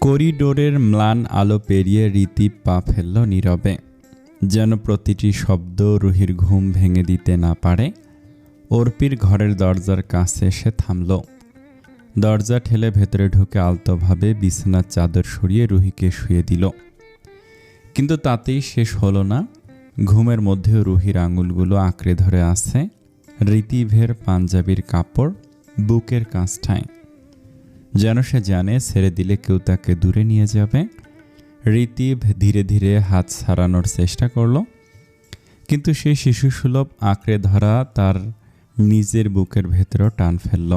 করিডোরের ম্লান আলো পেরিয়ে রীতি পা ফেলল নীরবে, যেন প্রতিটি শব্দ রুহির ঘুম ভেঙে দিতে না পারে। অর্পির ঘরের দরজার কাছে এসে থামল। দরজা ঠেলে ভেতরে ঢুকে আলতোভাবে বিছানার চাদর সরিয়ে রুহিকে শুয়ে দিল। কিন্তু তাতেই শেষ হলো না। ঘুমের মধ্যেও রুহির আঙুলগুলো আঁকড়ে ধরে আছে ঋতিভের পাঞ্জাবির কাপড় বুকের কাছটায়, যেন সে জানে ছেড়ে দিলে কেউ তাকে দূরে নিয়ে যাবে। ঋতিভ ধীরে ধীরে হাত ছাড়ানোর চেষ্টা করল, কিন্তু সেই শিশুসুলভ আঁকড়ে ধরা তার নিজের বুকের ভেতরেও টান ফেলল।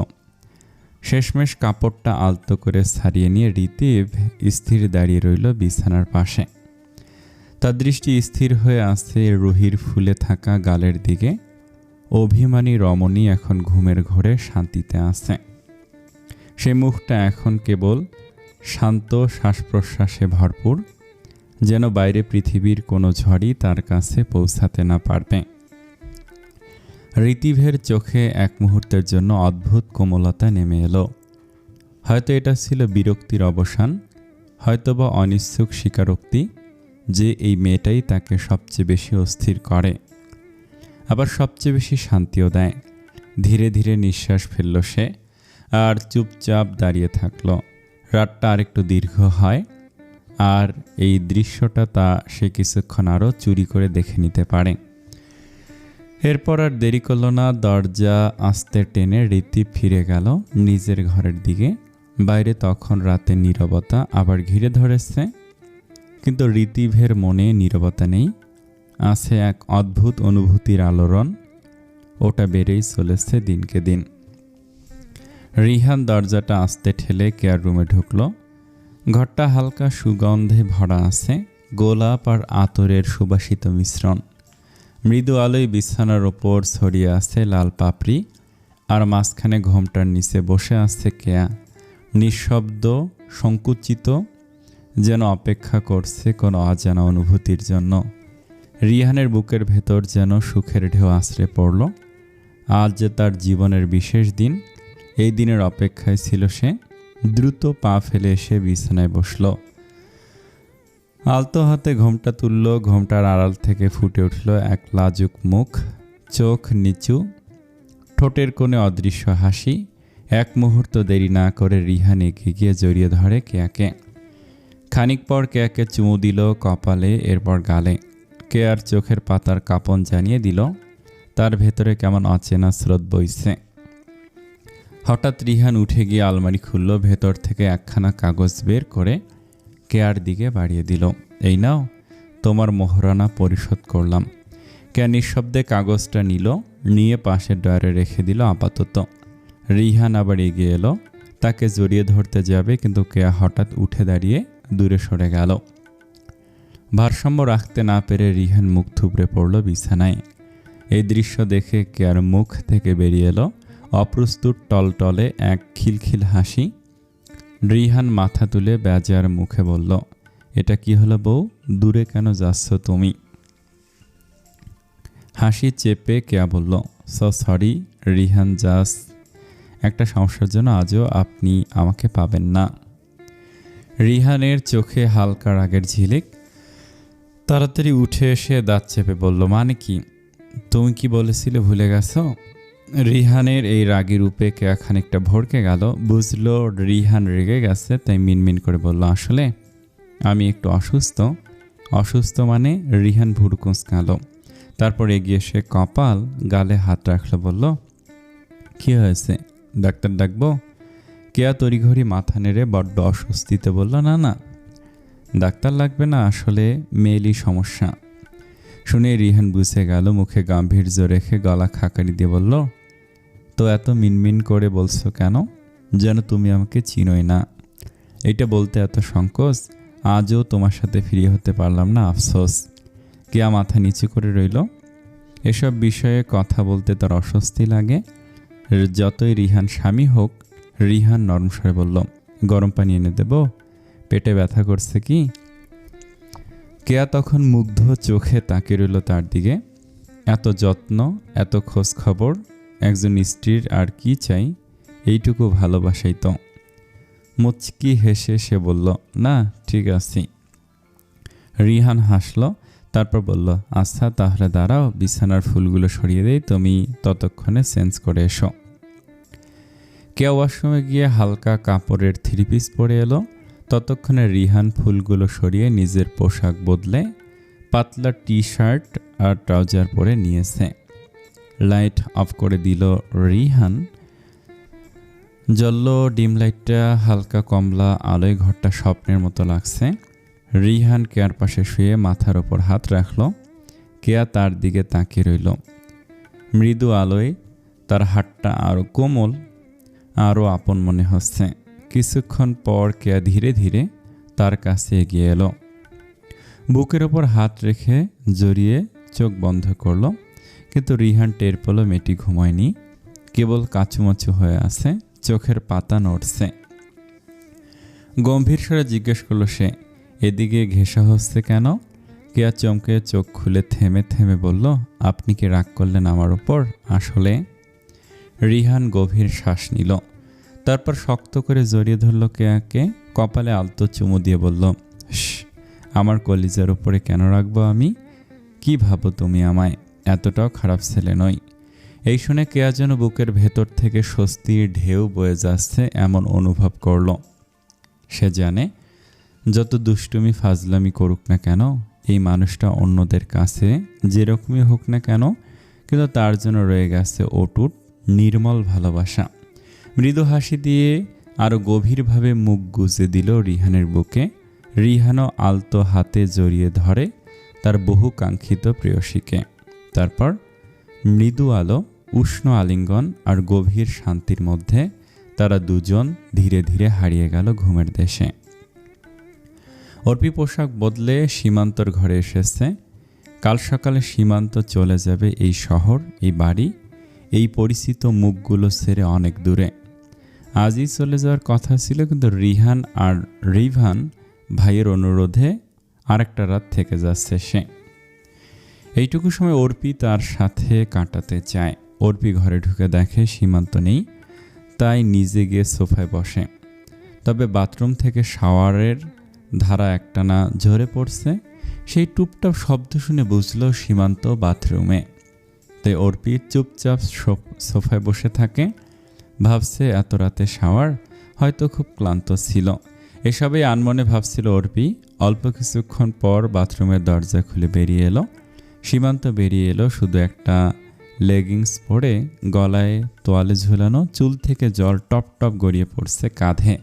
শেষমেশ কাপড়টা আলতো করে ছাড়িয়ে নিয়ে ঋতিভ স্থির দাঁড়িয়ে রইল বিছানার পাশে। তার দৃষ্টি স্থির হয়ে আছে রুহির ফুলে থাকা গালের দিকে। অভিমানী রমণী এখন ঘুমের ঘোরে শান্তিতে আছে। সে মুখটা এখন কেবল শান্ত শ্বাস প্রশ্বাসে ভরপুর, যেন বাইরে পৃথিবীর কোনো ঝড়ই তার কাছে পৌঁছাতে না পারবে। ঋতিভের চোখে এক মুহূর্তের জন্য অদ্ভুত কোমলতা নেমে এলো। হয়তো এটা ছিল বিরক্তির অবসান, হয়তোবা অনিচ্ছুক স্বীকারোক্তি যে এই মেয়েটাই তাকে সবচেয়ে বেশি অস্থির করে, আবার সবচেয়ে বেশি শান্তিও দেয়। ধীরে ধীরে নিঃশ্বাস ফেলল সে, আর চুপচাপ দাঁড়িয়ে থাকল। রাতটা আরেকটু দীর্ঘ হয়, আর এই দৃশ্যটা তা সে কিছুক্ষণ আরও চুরি করে দেখে নিতে পারে। এরপর আর দেরি করল না। দরজা আস্তে টেনে ঋতিভ ফিরে গেল নিজের ঘরের দিকে। বাইরে তখন রাতের নীরবতা আবার ঘিরে ধরেছে, কিন্তু ঋতিভের মনে নীরবতা নেই, আছে এক অদ্ভুত অনুভূতির আলোড়ন। ওটা বেড়েই চলেছে দিনকে দিন। রিহান দরজাটা আস্তে ঠেলে কেয়ার রুমে ঢুকল। ঘরটা হালকা সুগন্ধে ভরা আছে, গোলাপ আর আতরের সুবাসিত মিশ্রণ। মৃদু আলোয় বিছানার ওপর ছড়িয়ে আছে লাল পাপড়ি, আর মাঝখানে ঘোমটার নিচে বসে আছে কেয়া, নিঃশব্দ, সংকুচিত, যেন অপেক্ষা করছে কোনো অজানা অনুভূতির জন্য। রিহানের বুকের ভেতর যেন সুখের ঢেউ আছড়ে পড়ল। আজ যে তার জীবনের বিশেষ দিন, এই দিনের অপেক্ষায় ছিল সে। দ্রুত পা ফেলে এসে বিছানায় বসল। আলতো হাতে ঘোমটা তুলল। ঘোমটার আড়াল থেকে ফুটে উঠল এক লাজুক মুখ, চোখ নিচু, ঠোঁটের কোণে অদৃশ্য হাসি। এক মুহূর্ত দেরি না করে রিহান এগিয়ে গিয়ে জড়িয়ে ধরে কেয়াকে। খানিক পর কেয়াকে চুমু দিল কপালে, এরপর গালে। কেয়ার চোখের পাতার কাঁপন জানিয়ে দিল তার ভেতরে কেমন অচেনা স্রোত বইছে। হঠাৎ রিহান উঠে গিয়ে আলমারি খুলল, ভেতর থেকে একখানা কাগজ বের করে কেয়ার দিকে বাড়িয়ে দিল। এই নাও, তোমার মোহরানা পরিশোধ করলাম। কেয়া নিঃশব্দে কাগজটা নিল, নিয়ে পাশের ডয়ারে রেখে দিল আপাতত। রিহান আবার এগিয়ে এলো, তাকে জড়িয়ে ধরতে যাবে, কিন্তু কেয়া হঠাৎ উঠে দাঁড়িয়ে দূরে সরে গেল। ভারসাম্য রাখতে না পেরে রিহান মুখ থুবড়ে পড়ল বিছানায়। এই দৃশ্য দেখে কেয়ার মুখ থেকে বেরিয়ে এলো অপ্রস্তুত টলটলে এক খিলখিল হাসি। রিহান মাথা তুলে বেজার মুখে বলল, এটা কি হলো বউ, দূরে কেন যাচ্ছ তুমি? হাসি চেপে কেয়া বলল, সরি রিহান, জাস্ট একটা সমস্যার জন্য আজও আপনি আমাকে পাবেন না। রিহানের চোখে হালকা রাগের ঝিলিক। তাড়াতাড়ি উঠে এসে দাঁত চেপে বলল, মানে কি? তুমি কি বলেছিলে ভুলে গেছো? রিহানের এই রাগী রূপে কেয়া খানিকটা ভড়কে গেল। বুঝলো রিহান রেগে গেছে, তাই মিনমিন করে বলল, আসলে আমি একটু অসুস্থ। অসুস্থ মানে? রিহান ভুরু কুঁচকাল। তারপর এগিয়ে সে কপাল গালে হাত রাখলো, বলল, কি হয়েছে, ডাক্তার ডাকবো? কেয়া তড়িঘড়ি মাথা নেড়ে বড্ড অস্বস্তিতে বলল, না না, ডাক্তার লাগবে না, আসলে মেয়েলি সমস্যা। শুনে রিহান বুঝে গেল। মুখে গাম্ভীর্য রেখে গলা খাকারি দিয়ে বলল, তো এত মিনমিন করে বলছো কেন? যেন তুমি আমাকে চিনোই না। এইটা বলতে এত সংকোচ? আজও তোমার সাথে ফ্রি হতে পারলাম না, আফসোস। কেয়া মাথা নিচু করে রইল। এসব বিষয়ে কথা বলতে তার অস্বস্তি লাগে। যতই রিহান স্বামী হোক। রিহান নরম স্বরে বলল, গরম পানি এনে দেব? পেটে ব্যথা করছে কি? কেয়া তখন মুগ্ধ চোখে তাকিয়ে রইল তার দিকে। এত যত্ন, এত খোঁজ খবর, একজন স্ত্রীর আর কি চাই? এইটুকু ভালোবাসাই তো। মুচকি হেসে সে বলল, না ঠিক আছি। রিহান হাসল, তারপর বলল, আচ্ছা তাহলে দাঁড়াও, বিছানার ফুলগুলো সরিয়ে দেই, তুমি ততক্ষণে চেঞ্জ করে এসো। কেয়া ওয়াশরুমে গিয়ে হালকা কাপড়ের থ্রি পিস পরে এলো। ততক্ষণে রিহান ফুলগুলো সরিয়ে নিজের পোশাক বদলে পাতলা টি শার্ট আর ট্রাউজার পরে নিয়েছে। লাইট অফ করে দিল রিহান। জ্বলল ডিম লাইটটা, হালকা কমলা আলোয় ঘরটা স্বপ্নের মতো লাগছে। রিহান কেয়ার পাশে শুয়ে মাথার ওপর হাত রাখল। কেয়া তার দিকে তাকিয়ে রইল। মৃদু আলোয় তার হাতটা আরও কোমল, আরও আপন মনে হচ্ছে। কিছুক্ষণ পর কেয়া ধীরে ধীরে তার কাছে এগিয়ে এলো। বুকের ওপর হাত রেখে জড়িয়ে চোখ বন্ধ করল। কিন্তু রিহান টের পেল মেয়েটি ঘুমায়নি, কেবল কাচুমাচু হয়ে আছে, চোখের পাতা নড়ছে। গম্ভীর স্বরে জিজ্ঞেস করলো সে, এদিকে ঘেঁষা হচ্ছে কেন? কেয়া চমকে চোখ খুলে থেমে থেমে বলল, আপনি কি রাগ করলেন আমার উপর? আসলে। রিহান গভীর শ্বাস নিল, তারপর শক্ত করে জড়িয়ে ধরল কেয়াকে। কপালে আলতো চুমু দিয়ে বলল, আমার কলিজার উপরে কেন রাখবো আমি? কি ভাবো তুমি আমায়? এতটাও খারাপ ছেলে নই। এই শুনে কেয়া যেন বুকের ভেতর থেকে স্বস্তির ঢেউ বয়ে যাচ্ছে এমন অনুভব করল। সে জানে যত দুষ্টুমি ফাজলামি করুক না কেন, এই মানুষটা অন্যদের কাছে যেরকমই হোক না কেন, কিন্তু তার জন্য রয়ে গেছে অটুট নির্মল ভালোবাসা। মৃদু হাসি দিয়ে আরও গভীরভাবে মুখ গুজে দিল রিহানের বুকে। রিহানও আলতো হাতে জড়িয়ে ধরে তার বহু কাঙ্ক্ষিত প্রেয়সীকে। তারপর মৃদু আলো, উষ্ণ আলিঙ্গন আর গভীর শান্তির মধ্যে তারা দুজন ধীরে ধীরে হারিয়ে গেল ঘুমের দেশে। অর্পি পোশাক বদলে সীমান্তর ঘরে এসেছে। কাল সকালে সীমান্ত চলে যাবে এই শহর, এই বাড়ি, এই পরিচিত মুখগুলো ছেড়ে অনেক দূরে। আজই চলে যাওয়ার কথা ছিল, কিন্তু রিহান আর রিভান ভাইয়ের অনুরোধে আরেকটা রাত থেকে যাচ্ছে সে। এইটুকু সময় অর্পি তার সাথে কাটাতে চায়। অর্পি ঘরে ঢুকে দেখে সীমান্ত নেই, তাই নিজে গিয়ে সোফায় বসে। তবে বাথরুম থেকে শাওয়ারের ধারা একটানা ঝরে পড়ছে। সেই টুপটাপ শব্দ শুনে বুঝল সীমান্ত বাথরুমে। তাই অর্পি চুপচাপ সোফায় বসে থাকে, ভাবছে এত রাতে শাওয়ার, হয়তো খুব ক্লান্ত ছিল। এসবেই আনমনে ভাবছিল অর্পি। অল্প কিছুক্ষণ পর বাথরুমের দরজা খুলে বেরিয়ে এলো। সীমান্ত বেরিয়ে এলো শুধু একটা লেগিংস পরে, গলায় তোয়ালে ঝুলানো, চুল থেকে জল টপ টপ গড়িয়ে পড়ছে কাঁধে,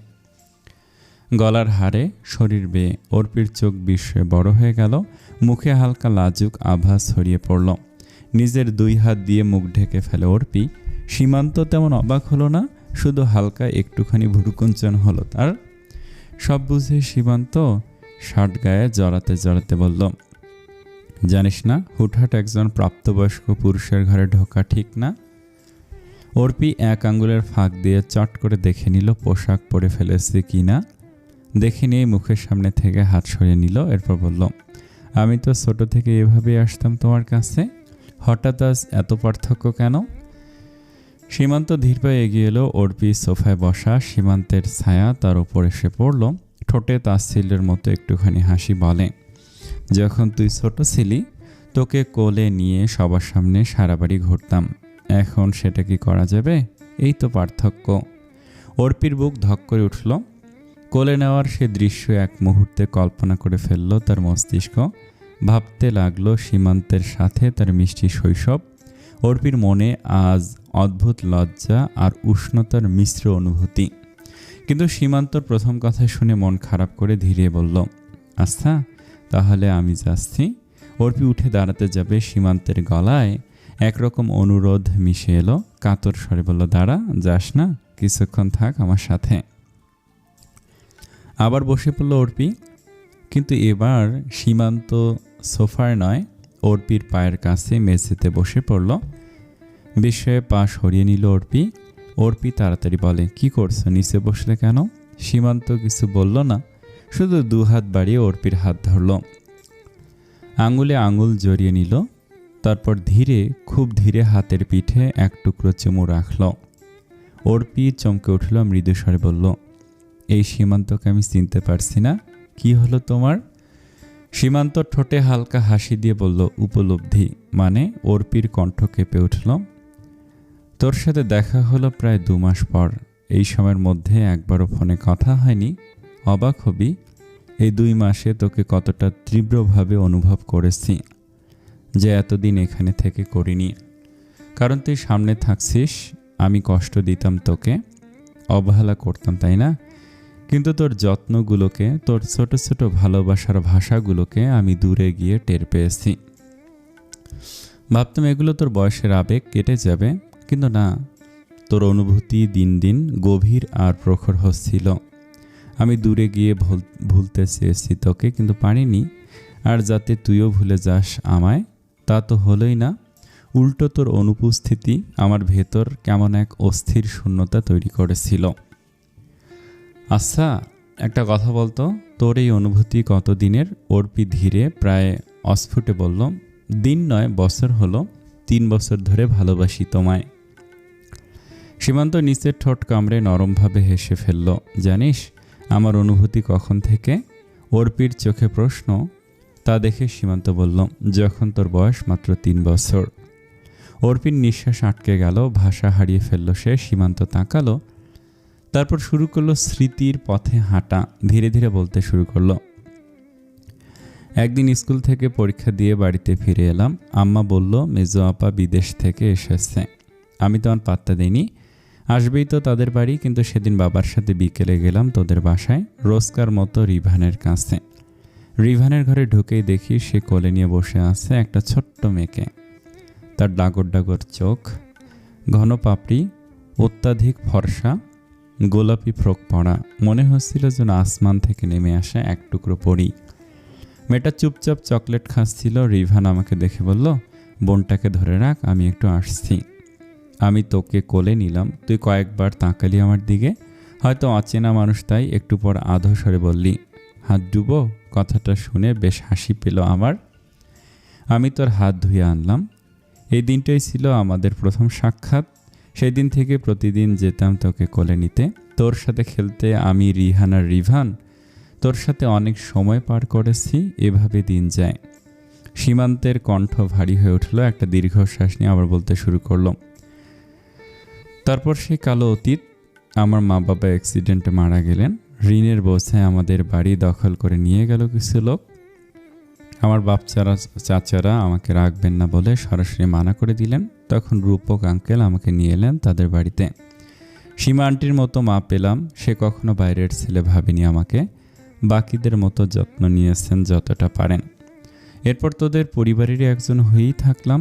গলার হাড়ে, শরীর বেয়ে। অর্পির চোখ বিস্ময়ে বড় হয়ে গেল, মুখে হালকা লাজুক আভা ছড়িয়ে পড়ল। নিজের দুই হাত দিয়ে মুখ ঢেকে ফেলে অর্পি। সীমান্ত তেমন অবাক হলো না, শুধু হালকা একটুখানি ভ্রুকুঞ্চন হলো তার। সব বুঝে সীমান্ত শার্ট গায়ে জড়াতে জড়াতে বলল, জানিস না হুটহাট একজন প্রাপ্তবয়স্ক পুরুষের ঘরে ঢোকা ঠিক না? অর্পি এক আঙ্গুলের ফাঁক দিয়ে চট করে দেখে নিল পোশাক পরে ফেলেছে কি না। দেখে নিয়ে মুখের সামনে থেকে হাত সরিয়ে নিল। এরপর বলল, আমি তো ছোট থেকে এভাবেই আসতাম তোমার কাছে, হঠাৎ আজ এত পার্থক্য কেন? সীমান্ত ধীর পায়ে এগিয়ে এলো। অর্পি সোফায় বসা, সীমান্তের ছায়া তার উপর এসে পড়ল। ঠোঁটে তাচ্ছিল্যের মতো একটুখানি হাসি, বলে, যখন তুই ছোট ছিলি তোকে কোলে নিয়ে সবার সামনে সারা বাড়ি ঘুরতাম, এখন সেটা কি করা যাবে? এই তো পার্থক্য। অর্পির বুক ধক করে উঠল। কোলে নেওয়ার সে দৃশ্য এক মুহূর্তে কল্পনা করে ফেলল তার মস্তিষ্ক। ভাবতে লাগলো সীমান্তের সাথে তার মিষ্টি শৈশব। অর্পির মনে আজ অদ্ভুত লজ্জা আর উষ্ণতার মিশ্র অনুভূতি। কিন্তু সীমান্তর প্রথম কথা শুনে মন খারাপ করে ধীরে বলল, আচ্ছা তাহলে আমি যাচ্ছি। অর্পি উঠে দাঁড়াতে যাবে, সীমান্তের গলায় একরকম অনুরোধ মিশে এলো। কাতর স্বরে বলল, দাঁড়া, যাস না, কিছুক্ষণ থাক আমার সাথে। আবার বসে পড়ল অর্পি, কিন্তু এবার সীমান্ত সোফায় নয়, অর্পির পায়ের কাছে মেঝেতে বসে পড়ল। বিস্ময়ে পা সরিয়ে নিল অর্পি। অর্পি তাড়াতাড়ি বলে, কি করছো, নিচে বসলে কেন? সীমান্ত কিছু বলল না, শুধু দু হাত বাড়িয়ে অর্পির হাত ধরল, আঙুলে আঙুল জড়িয়ে নিল। তারপর ধীরে, খুব ধীরে হাতের পিঠে এক টুকরো চুমু রাখল। অর্পি চমকে উঠল, মৃদু স্বরে বলল, এই সীমান্তকে আমি চিনতে পারছি না। কি হলো তোমার? সীমান্ত ঠোঁটে হালকা হাসি দিয়ে বলল, উপলব্ধি। মানে? অর্পির কণ্ঠ কেঁপে উঠল। তোর সাথে দেখা হলো প্রায় 2 মাস পর। এই সময়ের মধ্যে একবারও ফোনে কথা হয়নি। অবাক হবি, এই 2 মাসে তোকে কতটা তীব্রভাবে অনুভব করেছি, যে এতদিন এখানে থেকে করিনি। কারণ তুই সামনে থাকছিস, আমি কষ্ট দিতাম তোকে, অবহেলা করতাম, তাই না? কিন্তু তোর যত্নগুলোকে, তোর ছোট ছোট ভালোবাসার ভাষাগুলোকে আমি দূরে গিয়ে টের পেয়েছি। ভাবতাম এগুলো তোর বয়সের আবেগ, কেটে যাবে, কিন্তু না, তোর অনুভূতি দিন দিন গভীর আর প্রখর হচ্ছিল। আমি দূরে গিয়ে ভুলতে চেয়েছি তোকে, কিন্তু পারিনি। আর যাতে তুইও ভুলে যাস আমায়, তা তো হলোই না। উল্টো তোর অনুপস্থিতি আমার ভেতর কেমন এক অস্থির শূন্যতা তৈরি করেছিল। আচ্ছা, একটা কথা বলতো, তোর এই অনুভূতি কতদিনের? অর্পি ধীরে, প্রায় অস্ফুটে বলল, দিন নয়, বছর হলো। 3 বছর ধরে ভালোবাসি তোমায়। সীমান্ত নিচের ঠোঁট কামড়ে নরমভাবে হেসে ফেলল। জানিস আমার অনুভূতি কখন থেকে? অর্পির চোখে প্রশ্ন। তা দেখে সীমান্ত বলল, যখন তোর বয়স মাত্র 3 বছর। অর্পির নিঃশ্বাস আটকে গেল, ভাষা হারিয়ে ফেলল সে। সীমান্ত তাকালো, তারপর শুরু করলো স্মৃতির পথে হাঁটা। ধীরে ধীরে বলতে শুরু করলো, একদিন স্কুল থেকে পরীক্ষা দিয়ে বাড়িতে ফিরে এলাম। আম্মা বলল মেজো আপা বিদেশ থেকে এসেছে। আমি তখন পাত্তা দিইনি, আসবেই তো তাদের বাড়ি। কিন্তু সেদিন বাবার সাথে বিকেলে গেলাম তোদের বাসায়, রোজকার মতো রিভানের কাছে। রিভানের ঘরে ঢুকেই দেখি সে কোলে নিয়ে বসে আছে একটা ছোট্ট মেয়েকে। তার ডাগর ডাগর চোখ, ঘন পাপড়ি, অত্যাধিক ফর্সা, গোলাপি ফ্রক পরা। মনে হচ্ছিল যেন আসমান থেকে নেমে আসা এক টুকরো পরি। মেয়েটা চুপচাপ চকলেট খাচ্ছিল। রিভান আমাকে দেখে বলল, বোনটাকে ধরে রাখ, আমি একটু আসছি। আমি তোকে কোলে নিলাম। তুই কয়েকবার তাকালি আমার দিকে, হয়তো অচেনা মানুষ তাই। একটু পর আধো স্বরে বললি, হাত ডুবো। কথাটা শুনে বেশ হাসি পেল আমার। আমি তোর হাত ধুয়ে আনলাম। এই দিনটাই ছিল আমাদের প্রথম সাক্ষাৎ। সেই দিন থেকে প্রতিদিন যেতাম তোকে কোলে নিতে, তোর সাথে খেলতে। আমি, রিহান আর রিভান তোর সাথে অনেক সময় পার করেছি। এভাবে দিন যায়। সীমান্তের কণ্ঠ ভারী হয়ে উঠল। একটা দীর্ঘশ্বাস নিয়ে আবার বলতে শুরু করলো, তারপর সেই কালো অতীত। আমার মা বাবা অ্যাক্সিডেন্টে মারা গেলেন। ঋণের বোঝায় আমাদের বাড়ি দখল করে নিয়ে গেল কিছু লোক। আমার চাচারা আমাকে রাখবেন না বলে সরাসরি মানা করে দিলেন। তখন রূপক আঙ্কেল আমাকে নিয়ে এলেন তাদের বাড়িতে। সীমা আন্টির মতো মা পেলাম। সে কখনো বাইরের ছেলে ভাবেনি আমাকে। বাকিদের মতো যত্ন নিয়েছেন যতটা পারেন। এরপর তোদের পরিবারেরই একজন হয়েই থাকলাম।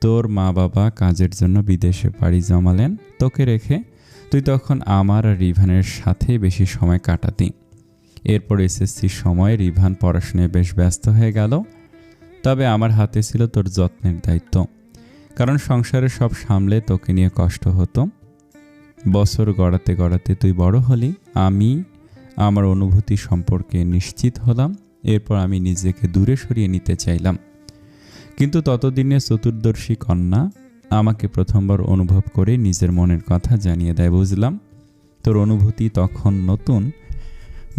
তোর মা বাবা কাজের জন্য বিদেশে পাড়ি জমালেন তোকে রেখে। তুই তখন আমার আর রিভানের সাথে বেশি সময় কাটাতি। এরপর এসএসসির সময় রিভান পড়াশোনায় বেশ ব্যস্ত হয়ে গেল। তবে আমার হাতে ছিল তোর যত্নের দায়িত্ব, কারণ সংসারে সব সামলে তোকে নিয়ে কষ্ট হতো। বছর গড়াতে গড়াতে তুই বড় হলি। আমি আমার অনুভূতি সম্পর্কে নিশ্চিত হলাম। এরপর আমি নিজেকে দূরে সরিয়ে নিতে চাইলাম, কিন্তু ততদিনে চতুর্দর্শী কন্যা আমাকে প্রথমবার অনুভব করে নিজের মনের কথা জানিয়ে দেয়। বুঝলাম তোর অনুভূতি তখন নতুন।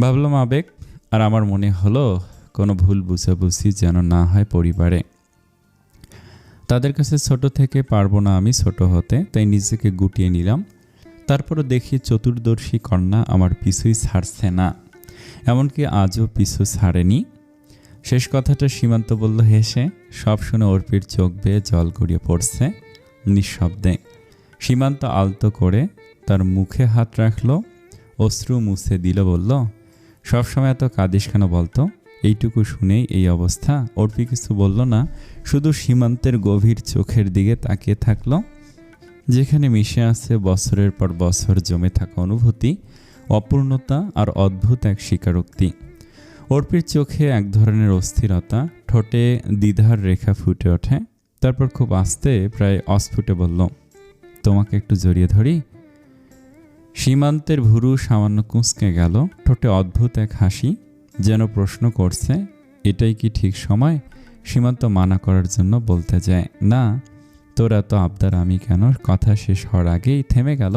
ভাবলাম আবেগ, আর আমার মনে হলো কোনো ভুল বুঝাবুঝি যেন না হয় পরিবারে। তাদের কাছে ছোট থেকে পারবো না আমি ছোট হতে, তাই নিজেকে গুটিয়ে নিলাম। তারপরও দেখি চতুর্দর্শী কন্যা আমার পিছুই ছাড়ছে না, এমনকি আজও পিছু ছাড়েনি। শেষ কথাটা সীমান্ত বলল হেসে। সব শুনে অর্পির চোখ বেয়ে জল গড়িয়ে পড়ছে নিঃশব্দে। সীমান্ত আলতো করে তার মুখে হাত রাখলো, অশ্রু মুছে দিল, বলল, সবসময় এত কাঁদিস কেন বলতো? এইটুকু শুনেই এই অবস্থা? অর্পি কিছু বলল না, শুধু সীমান্তের গভীর চোখের দিকে তাকিয়ে থাকলো, যেখানে মিশে আছে বছরের পর বছর জমে থাকা অনুভূতি, অপূর্ণতা আর অদ্ভুত এক স্বীকারোক্তি। অর্পির চোখে এক ধরনের অস্থিরতা, ঠোঁটে দ্বিধার রেখা ফুটে ওঠে। তারপর খুব আস্তে, প্রায় অস্ফুটে বলল, তোমাকে একটু জড়িয়ে ধরি। সীমান্তের ভুরু সামান্য কুঁচকে গেল। ঠোঁটে অদ্ভুত এক হাসি, যেন প্রশ্ন করছে, এটাই কি ঠিক সময়? সীমান্ত মানা করার জন্য বলতে যায়, না, তোর এত আবদার আমি কেন? কথা শেষ হওয়ার আগেই থেমে গেল,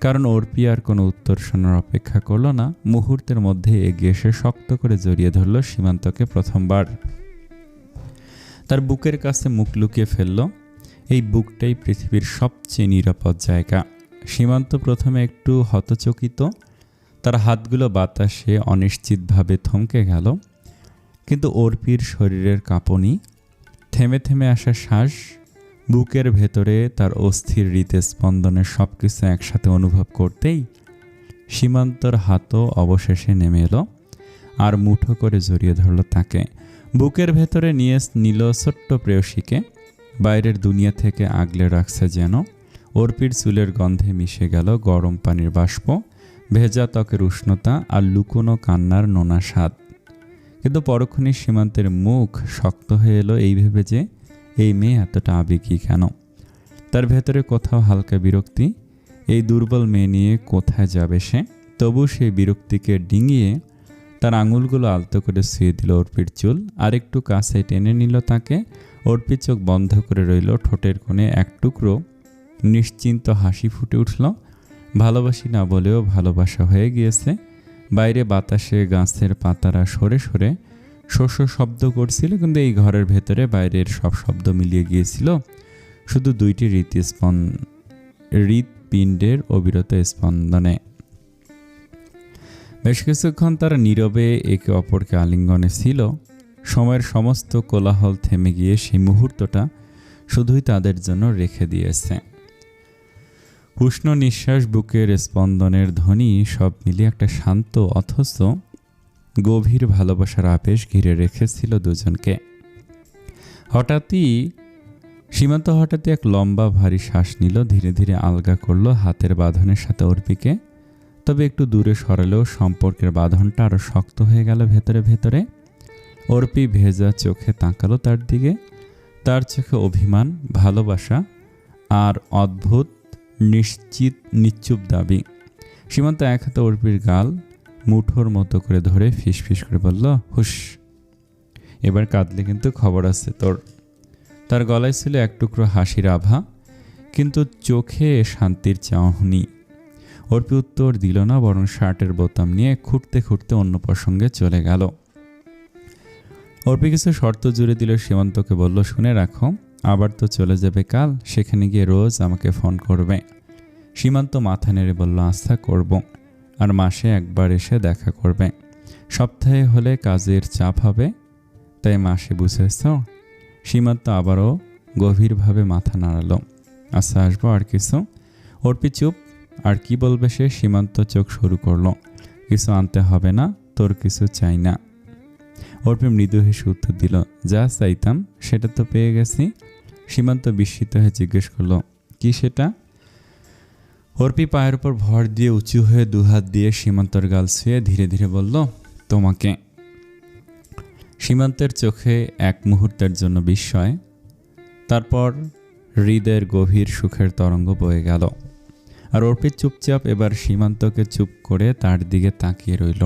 কারণ অর্পি আর কোনো উত্তর শোনার অপেক্ষা করল না, মুহূর্তের মধ্যে এগিয়ে এসে শক্ত করে জড়িয়ে ধরল সীমান্তকে প্রথমবার। তার বুকের কাছে মুখ লুকিয়ে ফেলল। এই বুকটাই পৃথিবীর সবচেয়ে নিরাপদ জায়গা। সীমান্ত প্রথমে একটু হতচকিত, তার হাতগুলো বাতাসে অনিশ্চিতভাবে থমকে গেল। কিন্তু অর্পির শরীরের কাঁপুনি, থেমে থেমে আসা শ্বাস, বুকের ভেতরে তার অস্থির হৃদস্পন্দনের সব কিছু একসাথে অনুভব করতেই সীমান্তর হাতও অবশেষে নেমে এলো আর মুঠো করে জড়িয়ে ধরল তাকে। বুকের ভেতরে নিয়ে নিল ছোট্ট প্রেয়সীকে, বাইরের দুনিয়া থেকে আগলে রাখছে যেন। অর্পির চুলের গন্ধে মিশে গেল গরম পানির বাষ্প, ভেজা ত্বকের উষ্ণতা আর লুকোনো কান্নার নোনা স্বাদ। কিন্তু পরক্ষণে সীমান্তের মুখ শক্ত হয়ে এলো এই ভেবে যে এই মেয়ে এতটা আবেগী কেন। তার ভেতরে কোথাও হালকা বিরক্তি, এই দুর্বল মেয়ে নিয়ে কোথায় যাবে সে। তবু সেই বিরক্তিকে ডিঙিয়ে তার আঙুলগুলো আলতো করে ছুঁয়ে দিল অর্পির চুল, আরেকটু কাছে টেনে নিল তাকে। অর্পি চোখ বন্ধ করে রইল, ঠোঁটের কোণে এক টুকরো নিশ্চিন্ত হাসি ফুটে উঠল। ভালোবাসি না বলেও ভালোবাসা হয়ে গিয়েছে। বাইরে বাতাসে গাছের পাতারা সরে সরে শস্য শব্দ করছিল, কিন্তু এই ঘরের ভেতরে বাইরের সব শব্দ মিলিয়ে গিয়েছিল শুধু দুইটি হৃৎপিণ্ডের অবিরত স্পন্দনে। বেশ কিছুক্ষণ তারা নীরবে একে অপরকে আলিঙ্গনে ছিল। সময়ের সমস্ত কোলাহল থেমে গিয়ে সেই মুহূর্তটা শুধুই তাদের জন্য রেখে দিয়েছে। উষ্ণ নিঃশ্বাস, বুকের স্পন্দনের ধ্বনি সব মিলিয়ে একটা শান্ত অথচ গভীর ভালোবাসার আবেশ ঘিরে রেখেছিল দুজনকে। সীমান্তই এক লম্বা ভারী শ্বাস নিল, ধীরে ধীরে আলগা করলো হাতের বাঁধনের সাথে অর্পিকে। তবে একটু দূরে সরালেও সম্পর্কের বাঁধনটা আরও শক্ত হয়ে গেল ভেতরে ভেতরে। অর্পি ভেজা চোখে তাকালো তার দিকে, তার চোখে অভিমান, ভালোবাসা আর অদ্ভুত নিশ্চুপ দাবি। সীমান্ত এক হাতে অর্পির গাল মুঠোর মতো করে ধরে ফিসফিস করে বলল, হুস, এবার কাঁদলে কিন্তু খবর আছে তোর। তার গলায় ছিল এক টুকরো হাসির আভা, কিন্তু চোখে শান্তির চাহনি। অর্পি উত্তর দিল না, বরং শার্টের বোতাম নিয়ে খুঁটতে খুঁটতে অন্য প্রসঙ্গে চলে গেল। অর্পি কিছু শর্ত জুড়ে দিল সীমান্তকে, বলল, শুনে রাখো, আবার তো চলে যাবে কাল, সেখানে গিয়ে রোজ আমাকে ফোন করবে। সীমান্ত মাথা নেড়ে বলল, আস্থা করব, আর মাসে একবার এসে দেখা করবে। সপ্তাহে হলে কাজের চাপ হবে, তাই মাসে, বুঝেছ? সীমান্ত আবারও গভীরভাবে মাথা নাড়ালো। আচ্ছা, আসবো। আর কিছু? অর্পি চুপ। আর কি বলবে সে? সীমান্ত চোখ শুরু করলো। কিছু আনতে হবে না, তোর কিছু চাই না। অর্পি মৃদু হেসে উত্তর দিল, যা চাইতাম সেটা তো পেয়ে গেছি। সীমান্ত বিস্মিত হয়ে জিজ্ঞেস করলো, কি সেটা? অর্পি পায়ের উপর ভর দিয়ে উঁচু হয়ে দুহাত দিয়ে সীমান্তর গাল ছুঁয়ে ধীরে ধীরে বলল, তোমাকে। সীমান্তের চোখে এক মুহূর্তের জন্য বিস্ময়, তারপর হৃদয়ের গভীর সুখের তরঙ্গ বয়ে গেল। আর অর্পি চুপচাপ এবার সীমান্তকে চুপ করে তার দিকে তাকিয়ে রইল।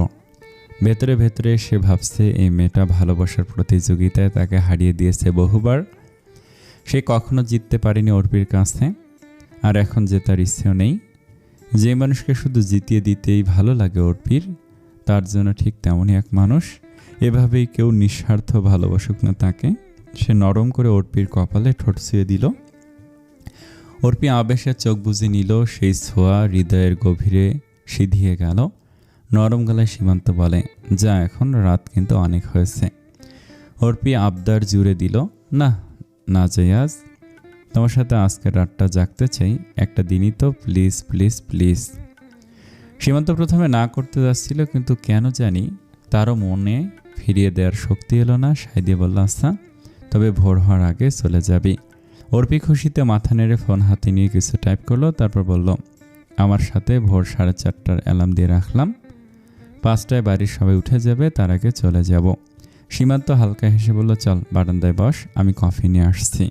ভেতরে ভেতরে সে ভাবছে, এই মেয়েটা ভালোবাসার প্রতিযোগিতায় তাকে হারিয়ে দিয়েছে বহুবার। সে কখনো জিততে পারেনি অর্পির কাছে, আর এখন যে তার ইচ্ছেও নেই। যে মানুষকে শুধু জিতিয়ে দিতেই ভালো লাগে অর্পির, তার জন্য ঠিক তেমনই এক মানুষ। এভাবেই কেউ নিঃস্বার্থ ভালোবাসুক না তাকে। সে নরম করে অর্পির কপালে ঠোঁট ছুঁয়ে দিল। অর্পি আবেশে চোখ বুজে নিল, সেই ছোঁয়া হৃদয়ের গভীরে সিধিয়ে গেল। নরম গলায় সীমান্ত বলে, যা, এখন রাত কিন্তু অনেক হয়েছে। অর্পি আবদার জুড়ে দিল, না না যাই, আজ তোমার সাথে আজকের রাতটা জাগতে চাই, একটা দিনই তো, প্লিজ প্লিজ প্লিজ। সীমান্ত প্রথমে না করতে যাচ্ছিল, কিন্তু কেন জানি তারও মনে ফিরিয়ে দেওয়ার শক্তি এলো না। সাই দিয়ে বলল, আচ্ছা, তবে ভোর হওয়ার আগে চলে যাবি। অর্পি খুশিতে মাথা নেড়ে ফোন হাতে নিয়ে কিছু টাইপ করলো, তারপর বলল, আমার সাথে ভোর 4:30টার অ্যালার্ম দিয়ে রাখলাম, 5টায় বাড়ির সবাই উঠে যাবে, তার আগে চলে যাব। সীমান্ত হালকা হেসে বলল, চল বারান্দায় বস, আমি কফি নিয়ে আসছি।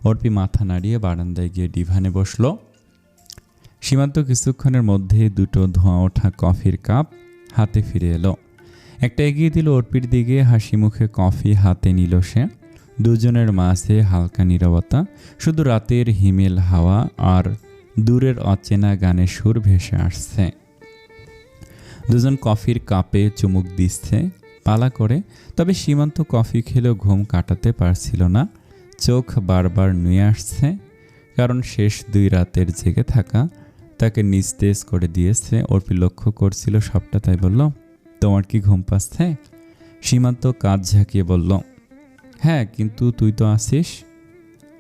অর্পি মাথা নাড়িয়ে বারান্দায় গিয়ে ডিভানে বসল। সীমান্ত কিছুক্ষণের মধ্যে দুটো ধোঁয়া ওঠা কফির কাপ হাতে ফিরে এলো। একটা এগিয়ে দিল অর্পির দিকে, হাসি মুখে কফি হাতে নিল সে। দুজনের মাঝে হালকা নীরবতা, শুধু রাতের হিমেল হাওয়া আর দূরের অচেনা গানের সুর ভেসে আসছে। দুজন কফির কাপে চুমুক দিচ্ছে পালা করে। তবে সীমান্ত কফি খেলেও ঘুম কাটাতে পারছিল না। চোখ বারবার নুয়ে আসছে, কারণ শেষ 2 রাতের জেগে থাকা তাকে নিস্তেজ করে দিয়েছে। অর্পি লক্ষ্য করছিল সবটা, তাই বলল, তোমার কি ঘুম পাচ্ছে? সীমান্ত কাঁধ ঝাঁকিয়ে বলল, হ্যাঁ, কিন্তু তুই তো আসিস।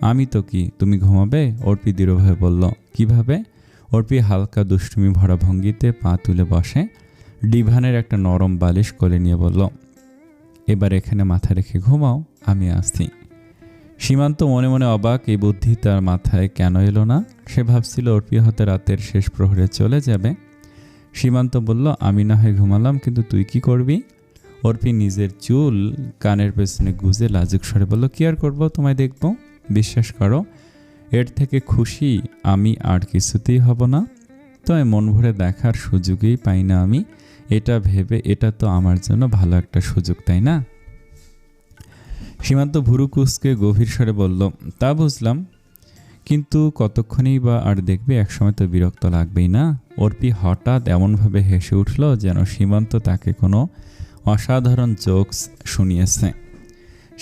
আমি তো কি, তুমি ঘুমাবে? অর্পি দৃঢ়ভাবে বলল, কিভাবে? অর্পি হালকা দুষ্টুমি ভরা ভঙ্গিতে পা তুলে বসে ডিভানের একটা নরম বালিশ কোলে নিয়ে বলল, এবার এখানে মাথা রেখে ঘুমাও, আমি আসছি। সীমান্ত মনে মনে অবাক, এই বুদ্ধি তার মাথায় কেন এলো না। সে ভাবছিল অর্পি হতে রাতের শেষ প্রহরে চলে যাবে। সীমান্ত বলল, আমি না হয় ঘুমালাম, কিন্তু তুই কি করবি? অর্পি নিজের চুল কানের পেছনে গুজে লাজুক স্বরে বলল, কি আর করবো, তোমায় দেখব। বিশ্বাস করো, এর থেকে খুশি আমি আর কিছুতেই হব না। তোমায় মন ভরে দেখার সুযোগই পাই না আমি। এটা ভেবে এটা তো আমার জন্য ভালো একটা সুযোগ, তাই না? সীমান্ত ভুরু কুঁচকে গভীর স্বরে বলল, তা বুঝলাম, কিন্তু কতক্ষণই বা আর দেখবে, একসময় তো বিরক্ত লাগবেই না? অর্পি হঠাৎ এমনভাবে হেসে উঠল যেন সীমান্ত তাকে কোনো অসাধারণ জোকস শুনিয়েছে।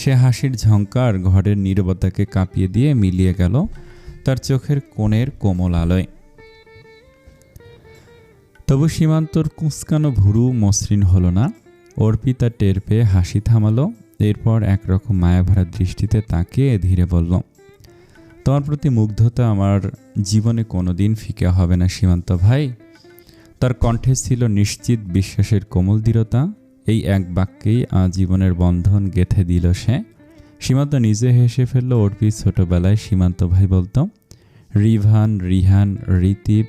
সে হাসির ঝঙ্কার ঘরের নীরবতাকে কাঁপিয়ে দিয়ে মিলিয়ে গেল তার চোখের কোণের কোমল আলোয়। তবু সীমান্তর কুঁচকানো ভুরু মসৃণ হলো না। অর্পি তা টের পেয়ে হাসি থামালো। এরপর একরকম মায়াভরা দৃষ্টিতে তাকিয়ে ধীরে বলল, তোমার প্রতি মুগ্ধতা আমার জীবনে কোনোদিন ফিকে হবে না সীমান্ত ভাই। তার কণ্ঠে ছিল নিশ্চিত বিশ্বাসের কোমল দৃঢ়তা। এই এক বাক্যেই আজীবনের বন্ধন গেঁথে দিল সে। সীমান্ত নিজে হেসে ফেলল। অর্পি ছোটবেলায় সীমান্ত ভাই বলতো। রিভান, রিহান, ঋতিব